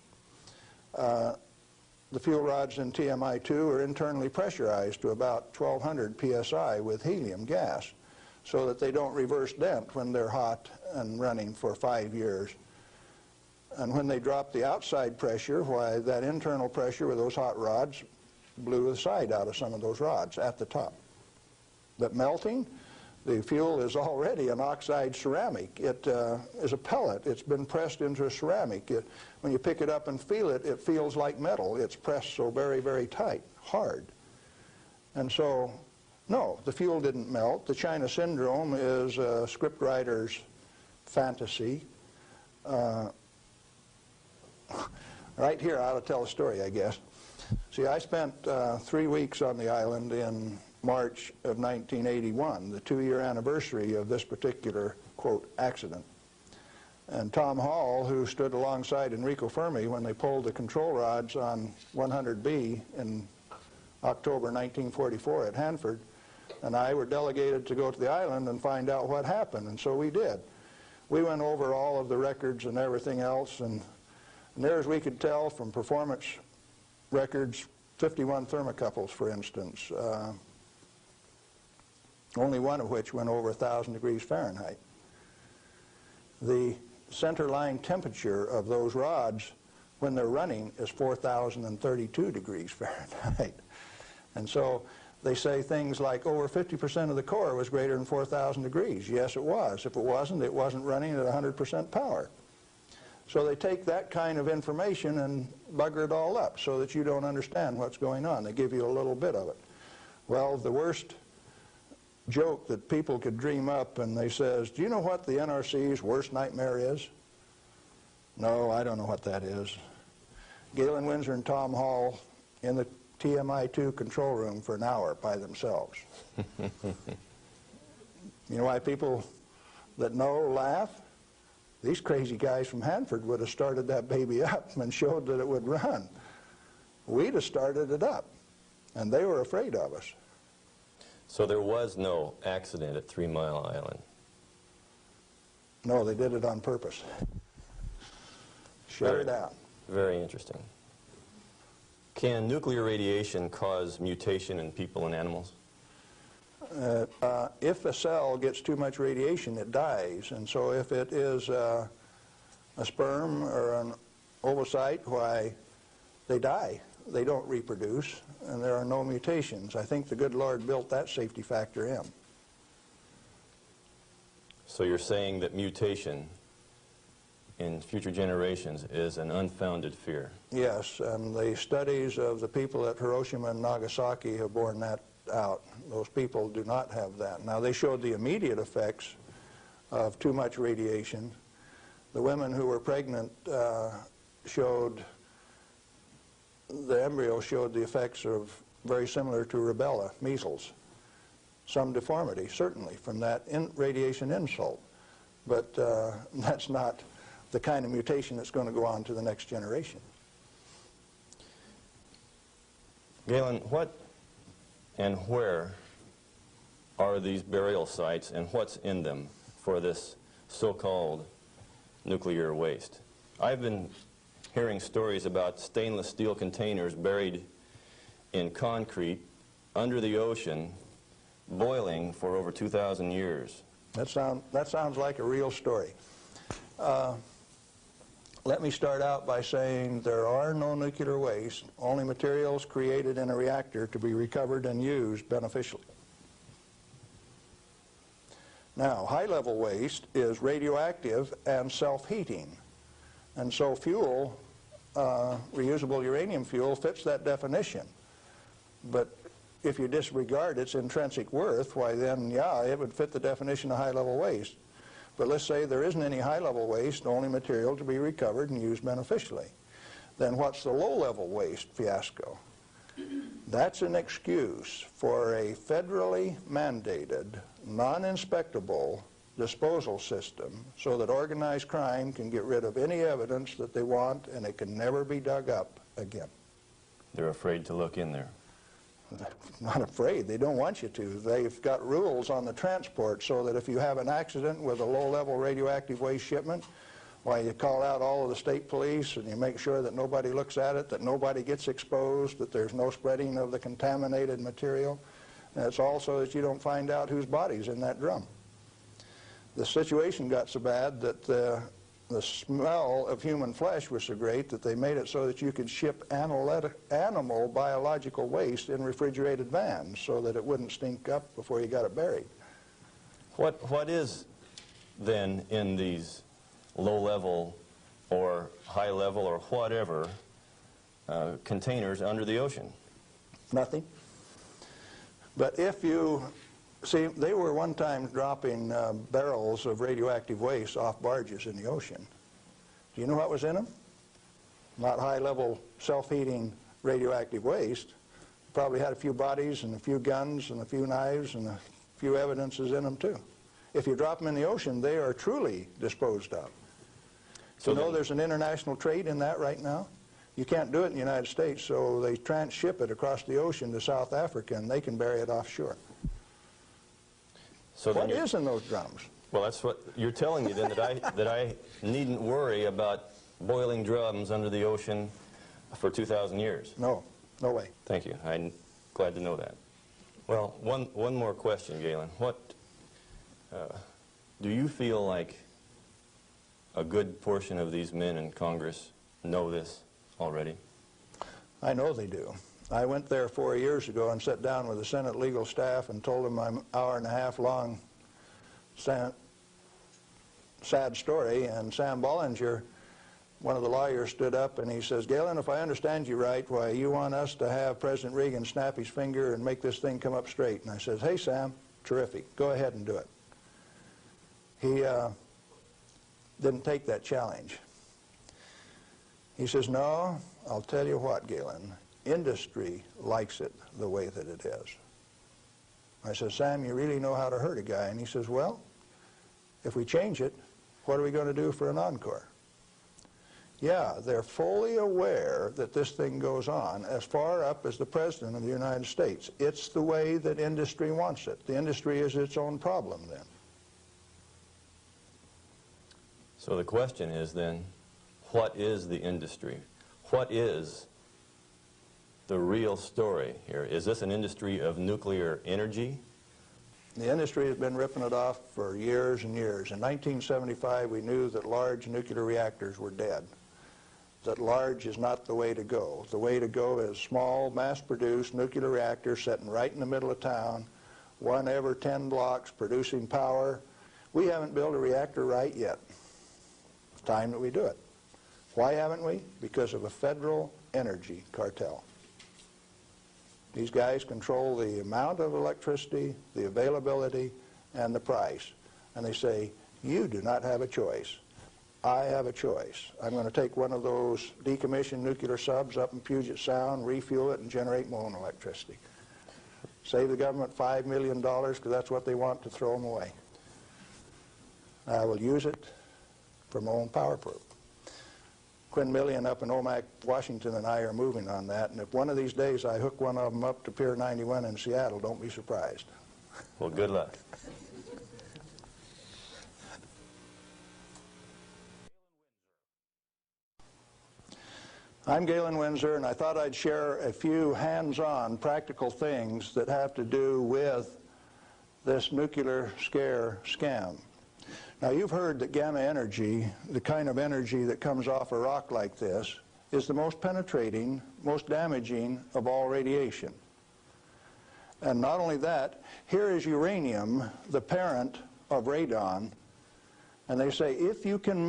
The fuel rods in TMI-2 are internally pressurized to about 1200 psi with helium gas so that they don't reverse dent when they're hot and running for 5 years. And when they drop the outside pressure, why, that internal pressure with those hot rods blew the side out of some of those rods at the top. But melting, the fuel is already an oxide ceramic. It is a pellet. It's been pressed into a ceramic. When you pick it up and feel it, it feels like metal. It's pressed so very, very tight, hard. And so, no, the fuel didn't melt. The China syndrome is a scriptwriter's fantasy. Right here, I ought to tell a story, I guess. See, I spent 3 weeks on the island in March of 1981, the 2-year anniversary of this particular, quote, accident. And Tom Hall, who stood alongside Enrico Fermi when they pulled the control rods on 100B in October 1944 at Hanford, and I were delegated to go to the island and find out what happened, and so we did. We went over all of the records and everything else, and there, as we could tell from performance records, 51 thermocouples, for instance, only one of which went over 1,000 degrees Fahrenheit. The center line temperature of those rods when they're running is 4,032 degrees Fahrenheit. And so they say things like over 50% of the core was greater than 4,000 degrees. Yes, it was. If it wasn't running at 100% power. So they take that kind of information and bugger it all up so that you don't understand what's going on. They give you a little bit of it. Well, the worst joke that people could dream up, and they says, do you know what the NRC's worst nightmare is? No, I don't know what that is. Galen Winsor and Tom Hall in the TMI-2 control room for an hour by themselves. You know why people that know laugh? These crazy guys from Hanford would have started that baby up and showed that it would run. We'd have started it up, and they were afraid of us. So there was no accident at 3 Mile Island? No, they did it on purpose. Shut it down. Very interesting. Can nuclear radiation cause mutation in people and animals? If a cell gets too much radiation, it dies. And so if it is a sperm or an ovocyte, why, they die. They don't reproduce, and there are no mutations. I think the good Lord built that safety factor in. So you're saying that mutation in future generations is an unfounded fear? Yes, and the studies of the people at Hiroshima and Nagasaki have borne that out. Those people do not have that. Now, they showed the immediate effects of too much radiation. The women who were pregnant the embryo showed the effects of very similar to rubella, measles. Some deformity, certainly, from that radiation insult. But that's not the kind of mutation that's going to go on to the next generation. Galen, what and where are these burial sites, and what's in them for this so-called nuclear waste? I've been hearing stories about stainless steel containers buried in concrete under the ocean, boiling for over 2,000 years. That sounds like a real story. Let me start out by saying there are no nuclear waste, only materials created in a reactor to be recovered and used beneficially. Now, high-level waste is radioactive and self-heating. And so fuel, reusable uranium fuel, fits that definition. But if you disregard its intrinsic worth, why then, yeah, it would fit the definition of high-level waste. But let's say there isn't any high-level waste, only material to be recovered and used beneficially. Then what's the low-level waste fiasco? That's an excuse for a federally mandated, non-inspectable disposal system so that organized crime can get rid of any evidence that they want and it can never be dug up again. They're afraid to look in there. Not afraid. They don't want you to. They've got rules on the transport so that if you have an accident with a low-level radioactive waste shipment, why, you call out all of the state police and you make sure that nobody looks at it, that nobody gets exposed, that there's no spreading of the contaminated material. And it's also that you don't find out whose body's in that drum. The situation got so bad that the smell of human flesh was so great that they made it so that you could ship animal biological waste in refrigerated vans so that it wouldn't stink up before you got it buried. What is then in these low-level or high-level or whatever containers under the ocean? Nothing. But if you see, they were one time dropping barrels of radioactive waste off barges in the ocean. Do you know what was in them? Not high-level self-heating radioactive waste. Probably had a few bodies and a few guns and a few knives and a few evidences in them too. If you drop them in the ocean, they are truly disposed of. So you know there's an international trade in that right now? You can't do it in the United States, so they transship it across the ocean to South Africa and they can bury it offshore. So what is in those drums? Well, that's what you're telling me then, that I needn't worry about boiling drums under the ocean for 2,000 years. No, no way. Thank you. I'm glad to know that. Well, one more question, Galen. What do you feel like a good portion of these men in Congress know this already? I know they do. I went there 4 years ago and sat down with the Senate legal staff and told them my hour-and-a-half-long sad story, and Sam Bollinger, one of the lawyers, stood up and he says, Galen, if I understand you right, why, you want us to have President Reagan snap his finger and make this thing come up straight. And I says, hey, Sam, terrific. Go ahead and do it. He didn't take that challenge. He says, no, I'll tell you what, Galen, industry likes it the way that it is. I said, Sam, you really know how to hurt a guy. And he says, well, if we change it, what are we going to do for an encore? Yeah, they're fully aware that this thing goes on as far up as the President of the United States. It's the way that industry wants it. The industry is its own problem then. So the question is then, what is the industry? What is the real story here? Is this an industry of nuclear energy? The industry has been ripping it off for years and years. In 1975, we knew that large nuclear reactors were dead, that large is not the way to go. The way to go is small, mass-produced nuclear reactors sitting right in the middle of town, one every 10 blocks, producing power. We haven't built a reactor right yet. It's time that we do it. Why haven't we? Because of a federal energy cartel. These guys control the amount of electricity, the availability, and the price. And they say, you do not have a choice. I have a choice. I'm going to take one of those decommissioned nuclear subs up in Puget Sound, refuel it, and generate my own electricity. Save the government $5 million because that's what they want to throw them away. I will use it for my own power plant. Quinn Millian up in Omak, Washington, and I are moving on that, and if one of these days I hook one of them up to Pier 91 in Seattle, don't be surprised. Well, good luck. I'm Galen Windsor, and I thought I'd share a few hands-on practical things that have to do with this nuclear scare scam. Now, you've heard that gamma energy, the kind of energy that comes off a rock like this, is the most penetrating, most damaging of all radiation. And not only that, here is uranium, the parent of radon, and they say if you can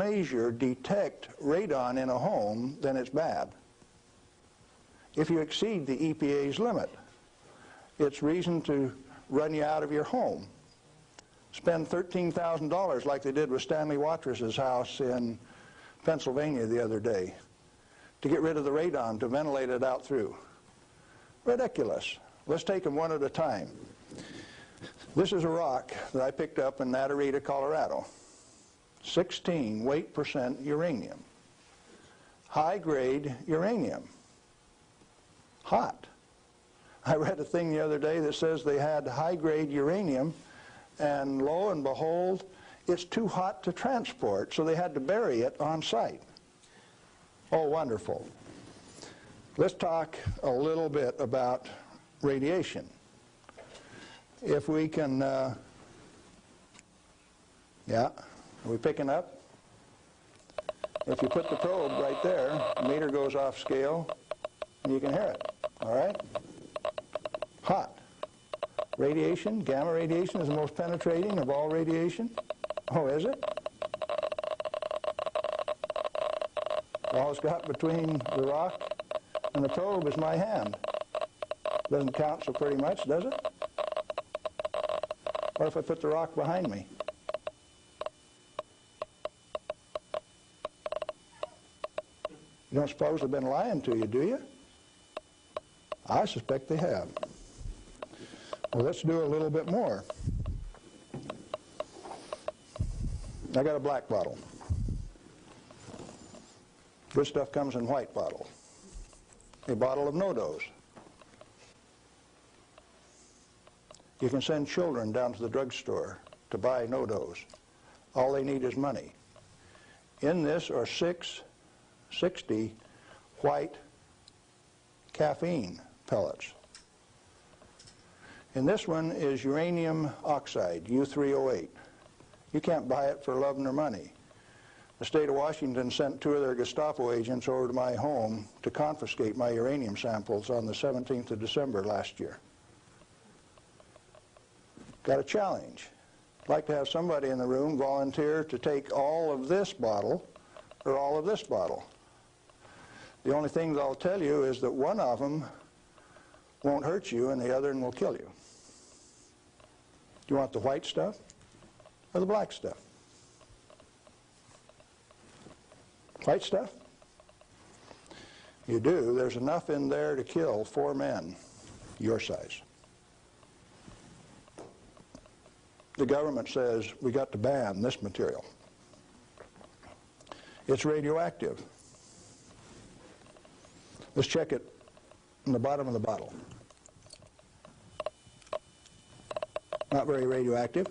detect radon in a home, then it's bad. If you exceed the EPA's limit, it's reason to run you out of your home. Spend $13,000 like they did with Stanley Watrous' house in Pennsylvania the other day to get rid of the radon, to ventilate it out through. Ridiculous. Let's take them one at a time. This is a rock that I picked up in Natarita, Colorado. 16 weight % uranium. High-grade uranium. Hot. I read a thing the other day that says they had high-grade uranium, and lo and behold, it's too hot to transport, so they had to bury it on site. Oh, wonderful. Let's talk a little bit about radiation. If we can, yeah, are we picking up? If you put the probe right there, the meter goes off scale, and you can hear it, all right? Hot. Radiation, gamma radiation is the most penetrating of all radiation. Oh, is it? All it's got between the rock and the probe is my hand. Doesn't count so pretty much, does it? What if I put the rock behind me? You don't suppose they've been lying to you, do you? I suspect they have. Well, let's do a little bit more. I got a black bottle. This stuff comes in white bottle. A bottle of NoDoz. You can send children down to the drugstore to buy NoDoz. All they need is money. In this are 660 white caffeine pellets. And this one is uranium oxide, U3O8. You can't buy it for love nor money. The state of Washington sent 2 of their Gestapo agents over to my home to confiscate my uranium samples on the 17th of December last year. Got a challenge. I'd like to have somebody in the room volunteer to take all of this bottle or all of this bottle. The only thing that I'll tell you is that one of them won't hurt you and the other one will kill you. Do you want the white stuff or the black stuff? White stuff? You do. There's enough in there to kill 4 men your size. The government says we got to ban this material. It's radioactive. Let's check it in the bottom of the bottle. Not very radioactive.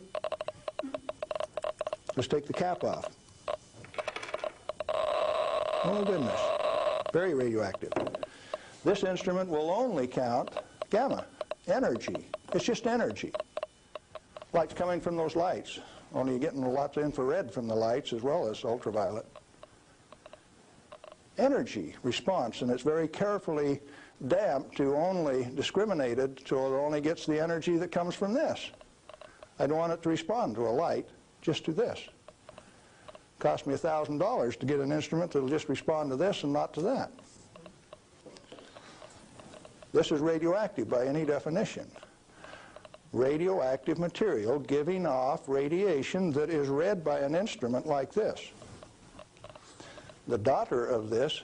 Let's take the cap off. Oh goodness, very radioactive. This instrument will only count gamma, energy. It's just energy. Light's coming from those lights, only you're getting lots of infrared from the lights as well as ultraviolet. Energy response, and it's very carefully damped to only discriminated so it only gets the energy that comes from this. I don't want it to respond to a light, just to this. Cost me $1,000 to get an instrument that will just respond to this and not to that. This is radioactive by any definition. Radioactive material giving off radiation that is read by an instrument like this. The daughter of this,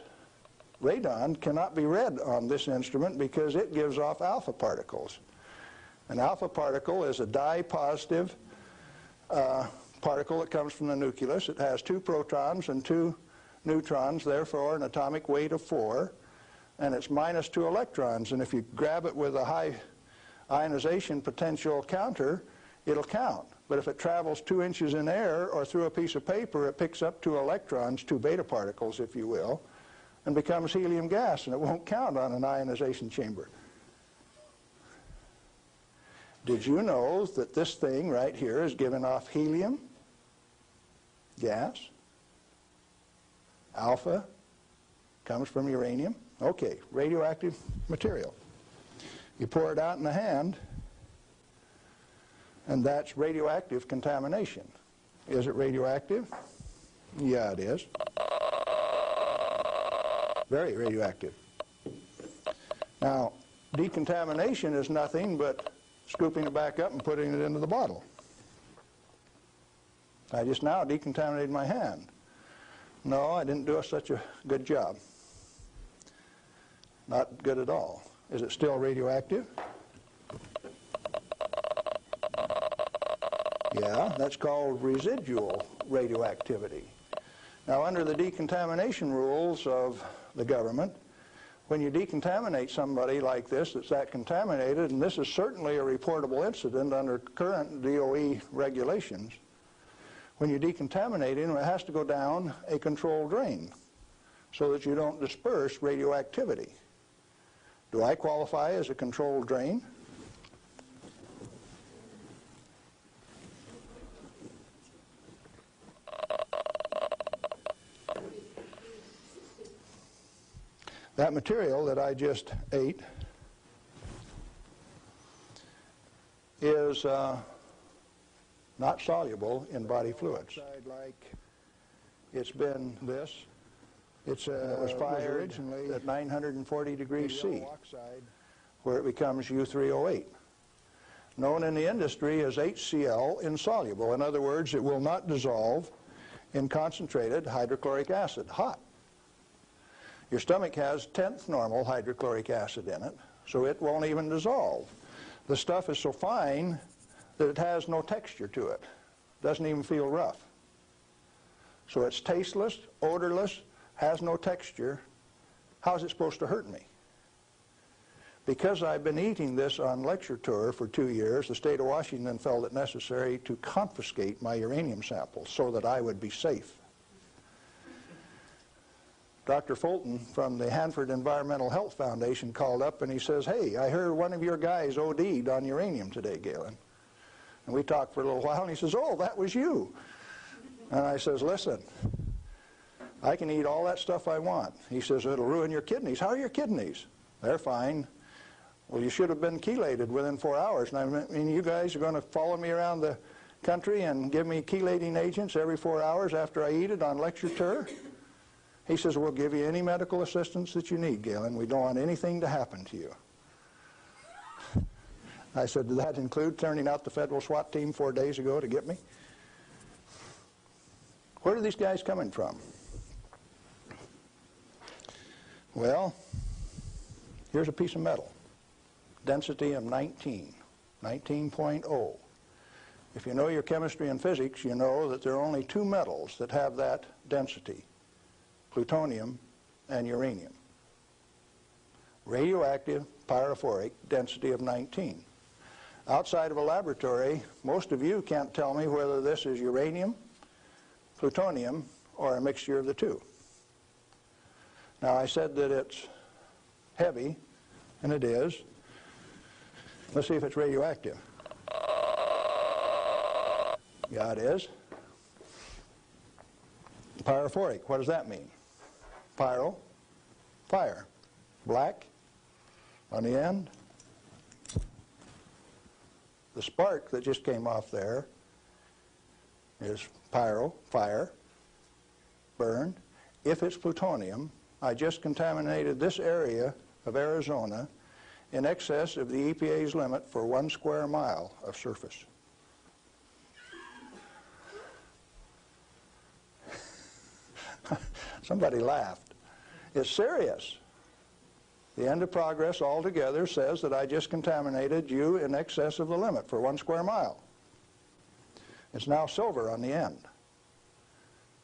radon, cannot be read on this instrument because it gives off alpha particles. An alpha particle is a dye-positive particle that comes from the nucleus. It has 2 protons and 2 neutrons, therefore an atomic weight of 4, and it's minus 2 electrons. And if you grab it with a high ionization potential counter, it'll count. But if it travels 2 inches in air or through a piece of paper, it picks up 2 electrons, 2 beta particles, if you will, and becomes helium gas, and it won't count on an ionization chamber. Did you know that this thing right here is giving off helium gas? Alpha comes from uranium. Okay, radioactive material. You pour it out in the hand, and that's radioactive contamination. Is it radioactive? Yeah, it is. Very radioactive. Now, decontamination is nothing but scooping it back up and putting it into the bottle. I just now decontaminated my hand. No, I didn't do such a good job. Not good at all. Is it still radioactive? Yeah, that's called residual radioactivity. Now, under the decontamination rules of the government, when you decontaminate somebody like this that's that contaminated, and this is certainly a reportable incident under current DOE regulations, when you decontaminate him, it has to go down a controlled drain so that you don't disperse radioactivity. Do I qualify as a controlled drain? That material that I just ate is not soluble in body fluids. Like it's been this. It was fired originally at 940 degrees C, where it becomes U3O8, known in the industry as HCl insoluble. In other words, it will not dissolve in concentrated hydrochloric acid, hot. Your stomach has 10th normal hydrochloric acid in it, so it won't even dissolve. The stuff is so fine that it has no texture to it. Doesn't even feel rough. So it's tasteless, odorless, has no texture. How's it supposed to hurt me? Because I've been eating this on lecture tour for 2 years, the state of Washington felt it necessary to confiscate my uranium samples so that I would be safe. Dr. Fulton from the Hanford Environmental Health Foundation called up and he says, "Hey, I heard one of your guys OD'd on uranium today, Galen." And we talked for a little while and he says, "Oh, that was you." And I says, "Listen, I can eat all that stuff I want." He says, "It'll ruin your kidneys." "How are your kidneys?" "They're fine." "Well, you should have been chelated within 4 hours. And I mean, you guys are going to follow me around the country and give me chelating agents every 4 hours after I eat it on lecture tour?" He says, "We'll give you any medical assistance that you need, Galen. We don't want anything to happen to you." I said, "Did that include turning out the federal SWAT team 4 days ago to get me?" Where are these guys coming from? Well, here's a piece of metal. Density of 19, 19.0. If you know your chemistry and physics, you know that there are only two metals that have that density: plutonium and uranium. Radioactive, pyrophoric, density of 19. Outside of a laboratory, most of you can't tell me whether this is uranium, plutonium, or a mixture of the two. Now, I said that it's heavy, and it is. Let's see if it's radioactive. Yeah, it is. Pyrophoric, what does that mean? Pyro, fire. Black on the end. The spark that just came off there is pyro, fire, burned. If it's plutonium, I just contaminated this area of Arizona in excess of the EPA's limit for 1 square mile of surface. Somebody laughed. It's serious. The end of progress altogether says that I just contaminated you in excess of the limit for 1 square mile. It's now silver on the end.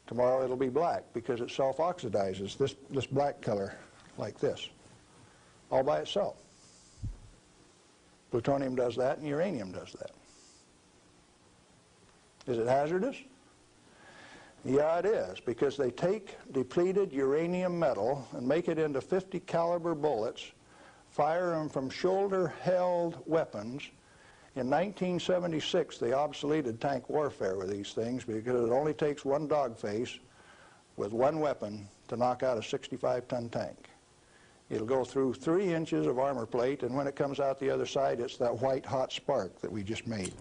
Tomorrow it'll be black because it self-oxidizes, this black color like this, all by itself. Plutonium does that and uranium does that. Is it hazardous? Yeah, it is, because they take depleted uranium metal and make it into 50 caliber bullets, fire them from shoulder-held weapons. In 1976, they obsoleted tank warfare with these things because it only takes one dog face with one weapon to knock out a 65-ton tank. It'll go through 3 inches of armor plate, and when it comes out the other side, it's that white hot spark that we just made.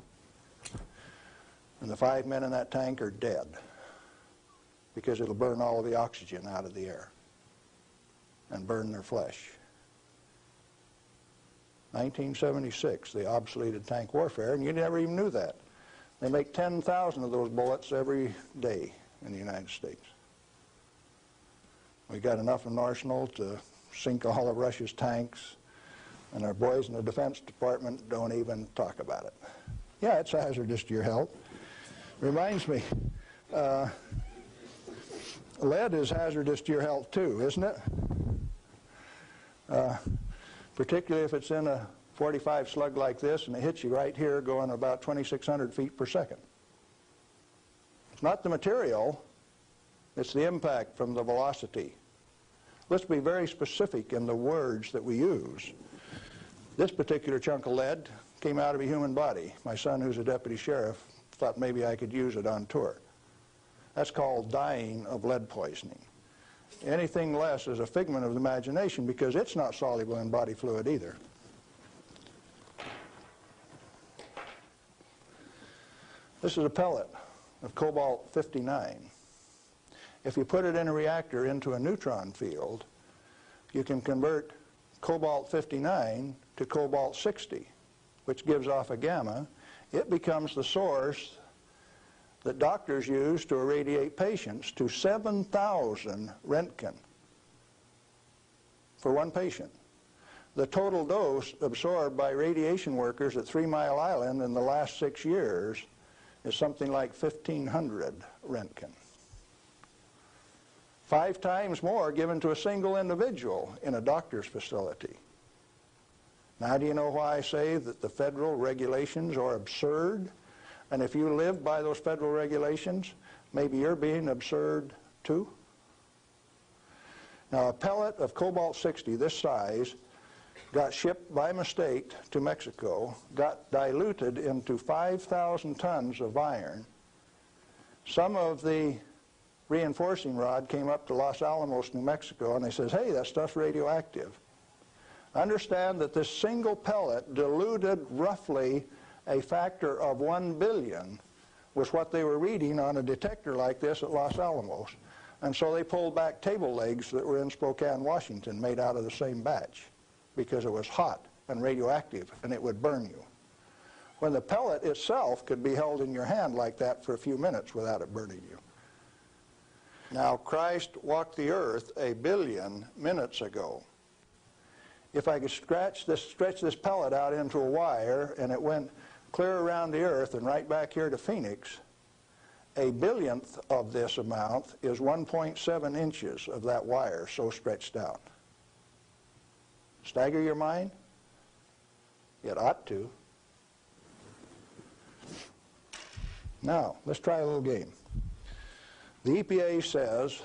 And the 5 men in that tank are dead, because it'll burn all of the oxygen out of the air and burn their flesh. 1976, the obsoleted tank warfare, and you never even knew that. They make 10,000 of those bullets every day in the United States. We got enough in arsenal to sink all of Russia's tanks, and our boys in the Defense Department don't even talk about it. Yeah, it's hazardous to your health. Reminds me, lead is hazardous to your health too, isn't it? Particularly if it's in a 45 slug like this and it hits you right here going about 2,600 feet per second. It's not the material, it's the impact from the velocity. Let's be very specific in the words that we use. This particular chunk of lead came out of a human body. My son, who's a deputy sheriff, thought maybe I could use it on tour. That's called dying of lead poisoning. Anything less is a figment of the imagination because it's not soluble in body fluid either. This is a pellet of cobalt-59. If you put it in a reactor into a neutron field, you can convert cobalt-59 to cobalt-60, which gives off a gamma. It becomes the source that doctors use to irradiate patients to 7,000 Roentgen for one patient. The total dose absorbed by radiation workers at 3 Mile Island in the last 6 years is something like 1,500 Roentgen. 5 times more given to a single individual in a doctor's facility. Now, do you know why I say that the federal regulations are absurd? And if you live by those federal regulations, maybe you're being absurd too? Now, a pellet of cobalt-60 this size got shipped by mistake to Mexico, got diluted into 5,000 tons of iron. Some of the reinforcing rod came up to Los Alamos, New Mexico, and they says, hey, that stuff's radioactive. Understand that this single pellet diluted roughly a factor of 1 billion was what they were reading on a detector like this at Los Alamos. And so they pulled back table legs that were in Spokane, Washington, made out of the same batch because it was hot and radioactive and it would burn you. When the pellet itself could be held in your hand like that for a few minutes without it burning you. Now, Christ walked the earth 1 billion minutes ago. If I could stretch this pellet out into a wire and it went clear around the earth and right back here to Phoenix, 1 billionth of this amount is 1.7 inches of that wire so stretched out. Stagger your mind? It ought to. Now, let's try a little game. The EPA says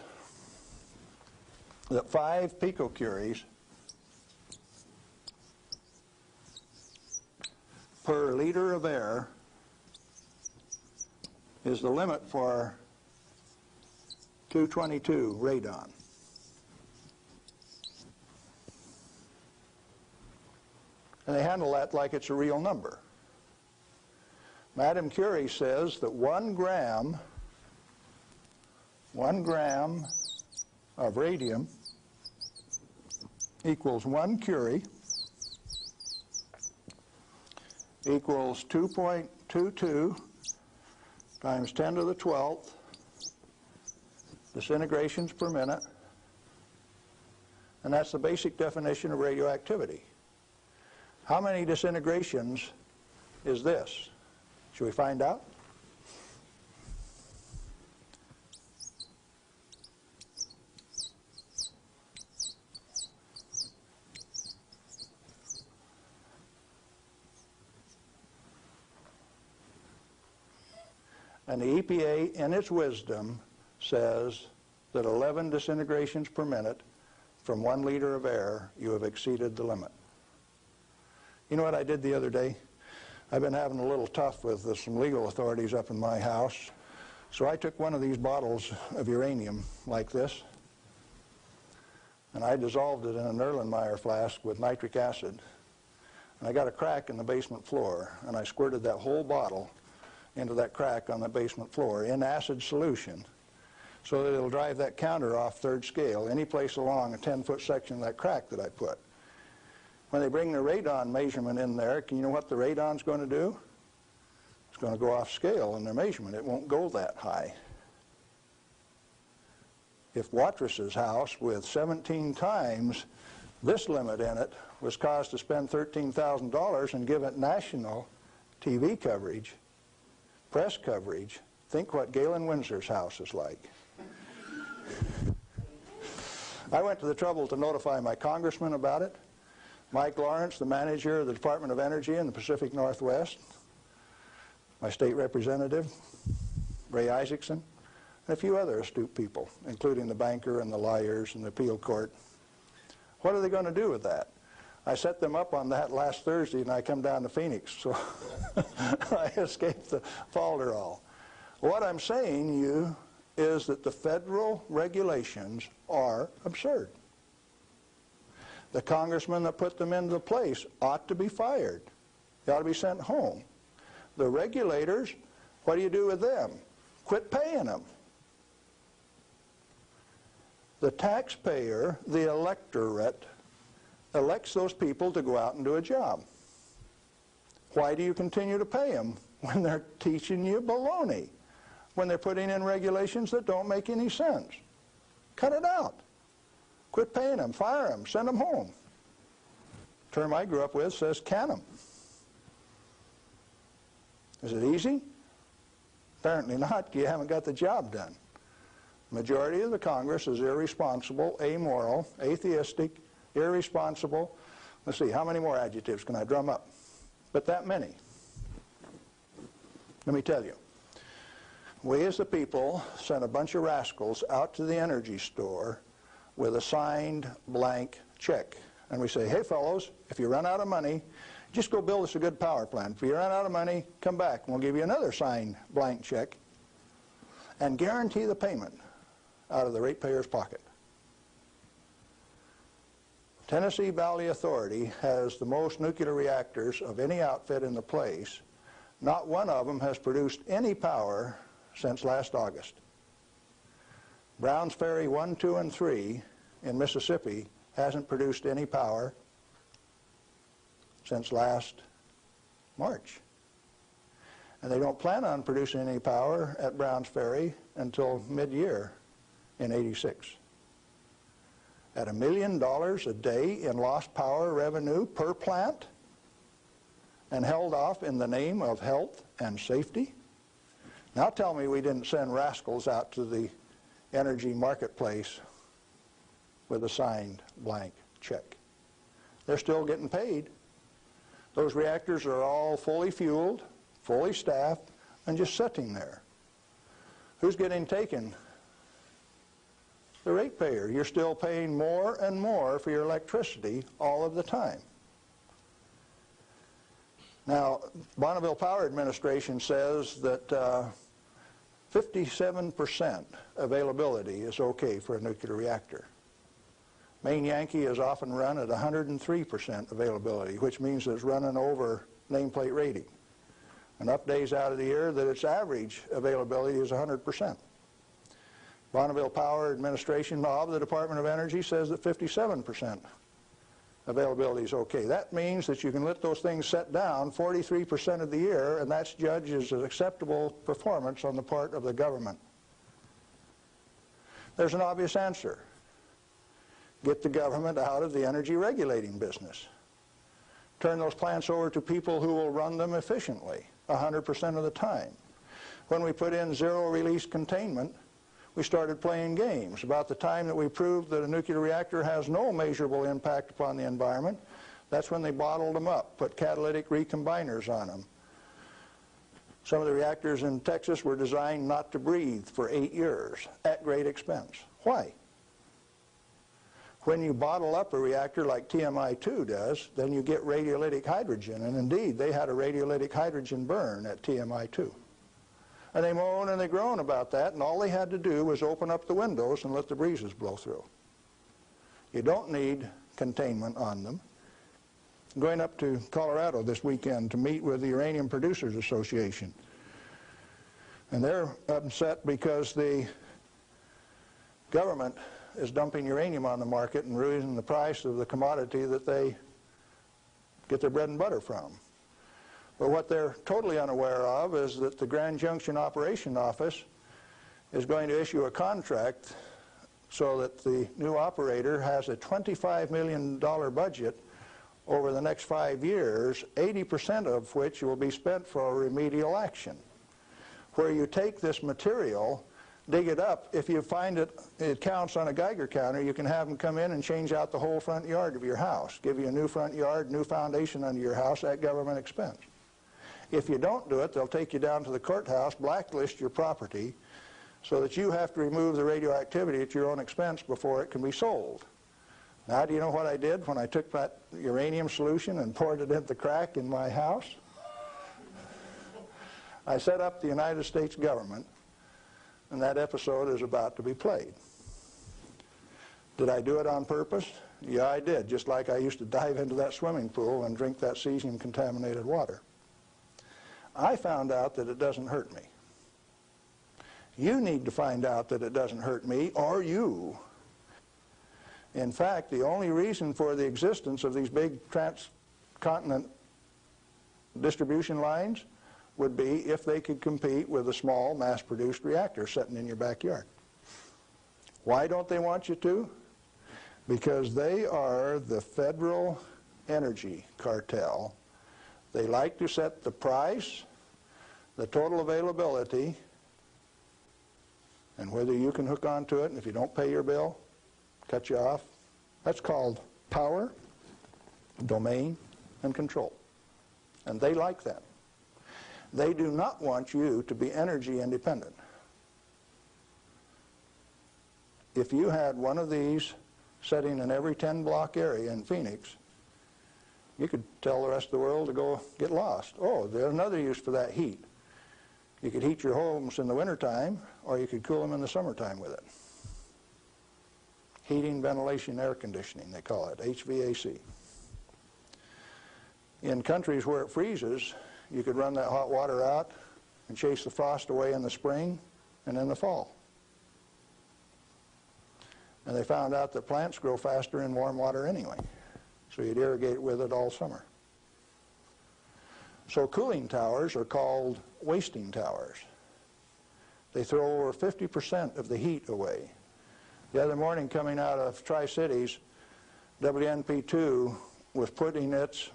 that 5 picocuries per liter of air is the limit for 222 radon. And they handle that like it's a real number. Madame Curie says that 1 gram of radium equals 1 Curie equals 2.22 times 10 to the 12th disintegrations per minute, and that's the basic definition of radioactivity. How many disintegrations is this? Should we find out? And the EPA, in its wisdom, says that 11 disintegrations per minute from 1 liter of air, you have exceeded the limit. You know what I did the other day? I've been having a little tough with some legal authorities up in my house. So I took one of these bottles of uranium like this, and I dissolved it in an Erlenmeyer flask with nitric acid. And I got a crack in the basement floor, and I squirted that whole bottle into that crack on the basement floor in acid solution so that it'll drive that counter off 3rd scale any place along a 10-foot section of that crack that I put. When they bring the radon measurement in there, you know what the radon's going to do? It's going to go off scale in their measurement. It won't go that high. If Watrous' house with 17 times this limit in it was caused to spend $13,000 and give it national TV coverage, press coverage, think what Galen Windsor's house is like. I went to the trouble to notify my congressman about it, Mike Lawrence, the manager of the Department of Energy in the Pacific Northwest, my state representative, Ray Isaacson, and a few other astute people, including the banker and the lawyers and the appeal court. What are they going to do with that? I set them up on that last Thursday, and I come down to Phoenix, so I escaped the falderall. What I'm saying to you is that the federal regulations are absurd. The congressman that put them into place ought to be fired. They ought to be sent home. The regulators, what do you do with them? Quit paying them. The taxpayer, the electorate, elects those people to go out and do a job. Why do you continue to pay them when they're teaching you baloney? When they're putting in regulations that don't make any sense? Cut it out. Quit paying them, fire them, send them home. The term I grew up with says can them. Is it easy? Apparently not. You haven't got the job done. Majority of the Congress is irresponsible, amoral, atheistic, irresponsible. Let's see, how many more adjectives can I drum up? But that many. Let me tell you. We as the people sent a bunch of rascals out to the energy store with a signed blank check. And we say, hey fellows, if you run out of money, just go build us a good power plant. If you run out of money, come back and we'll give you another signed blank check and guarantee the payment out of the ratepayer's pocket. Tennessee Valley Authority has the most nuclear reactors of any outfit in the place. Not one of them has produced any power since last August. Browns Ferry 1, 2, and 3 in Mississippi hasn't produced any power since last March. And they don't plan on producing any power at Browns Ferry until mid-year in '86. At $1 million a day in lost power revenue per plant and held off in the name of health and safety? Now tell me we didn't send rascals out to the energy marketplace with a signed blank check. They're still getting paid. Those reactors are all fully fueled, fully staffed, and just sitting there. Who's getting taken? The ratepayer. You're still paying more and more for your electricity all of the time. Now, Bonneville Power Administration says that 57% availability is okay for a nuclear reactor. Maine Yankee is often run at 103% availability, which means it's running over nameplate rating. Enough days out of the year that its average availability is 100%. Bonneville Power Administration of the Department of Energy says that 57% availability is okay. That means that you can let those things set down 43% of the year, and that's judged as an acceptable performance on the part of the government. There's an obvious answer. Get the government out of the energy regulating business. Turn those plants over to people who will run them efficiently 100% of the time. When we put in zero release containment, we started playing games. About the time that we proved that a nuclear reactor has no measurable impact upon the environment, that's when they bottled them up, put catalytic recombiners on them. Some of the reactors in Texas were designed not to breathe for 8 years at great expense. Why? When you bottle up a reactor like TMI-2 does, then you get radiolytic hydrogen, and indeed they had a radiolytic hydrogen burn at TMI-2. And they moan and they groan about that, and all they had to do was open up the windows and let the breezes blow through. You don't need containment on them. I'm going up to Colorado this weekend to meet with the Uranium Producers Association. And they're upset because the government is dumping uranium on the market and raising the price of the commodity that they get their bread and butter from. But what they're totally unaware of is that the Grand Junction Operation Office is going to issue a contract so that the new operator has a $25 million budget over the next 5 years, 80% of which will be spent for remedial action, where you take this material, dig it up. If you find it counts on a Geiger counter, you can have them come in and change out the whole front yard of your house, give you a new front yard, new foundation under your house at government expense. If you don't do it, they'll take you down to the courthouse, blacklist your property, so that you have to remove the radioactivity at your own expense before it can be sold. Now, do you know what I did when I took that uranium solution and poured it in the crack in my house? I set up the United States government, and that episode is about to be played. Did I do it on purpose? Yeah, I did, just like I used to dive into that swimming pool and drink that cesium-contaminated water. I found out that it doesn't hurt me. You need to find out that it doesn't hurt me, or you. In fact, the only reason for the existence of these big transcontinent distribution lines would be if they could compete with a small mass-produced reactor sitting in your backyard. Why don't they want you to? Because they are the federal energy cartel. They like to set the price, the total availability, and whether you can hook onto it, and if you don't pay your bill, cut you off. That's called power, domain, and control. And they like that. They do not want you to be energy independent. If you had one of these sitting in every 10-block area in Phoenix, you could tell the rest of the world to go get lost. Oh, there's another use for that heat. You could heat your homes in the wintertime, or you could cool them in the summertime with it. Heating, ventilation, air conditioning, they call it, HVAC. In countries where it freezes, you could run that hot water out and chase the frost away in the spring and in the fall. And they found out that plants grow faster in warm water anyway, so you'd irrigate with it all summer. So cooling towers are called wasting towers. They throw over 50% of the heat away. The other morning, coming out of Tri-Cities, WNP2 was putting its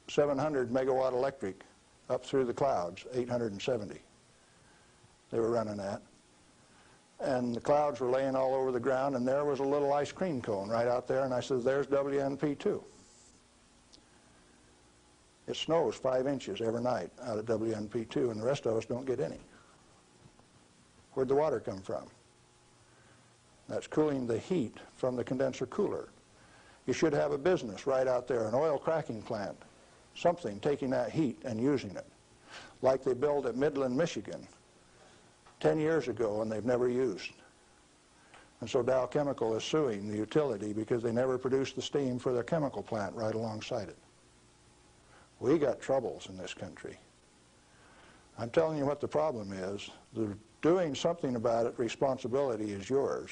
700 megawatt electric up through the clouds, 870 they were running at. And the clouds were laying all over the ground, and there was a little ice cream cone right out there, and I said, there's WNP2. It snows 5 inches every night out of WNP2, and the rest of us don't get any. Where'd the water come from? That's cooling the heat from the condenser cooler. You should have a business right out there, an oil cracking plant, something taking that heat and using it, like they built at Midland, Michigan 10 years ago and they've never used. And so Dow Chemical is suing the utility because they never produced the steam for their chemical plant right alongside it. We got troubles in this country. I'm telling you what the problem is. Doing something about it, responsibility is yours.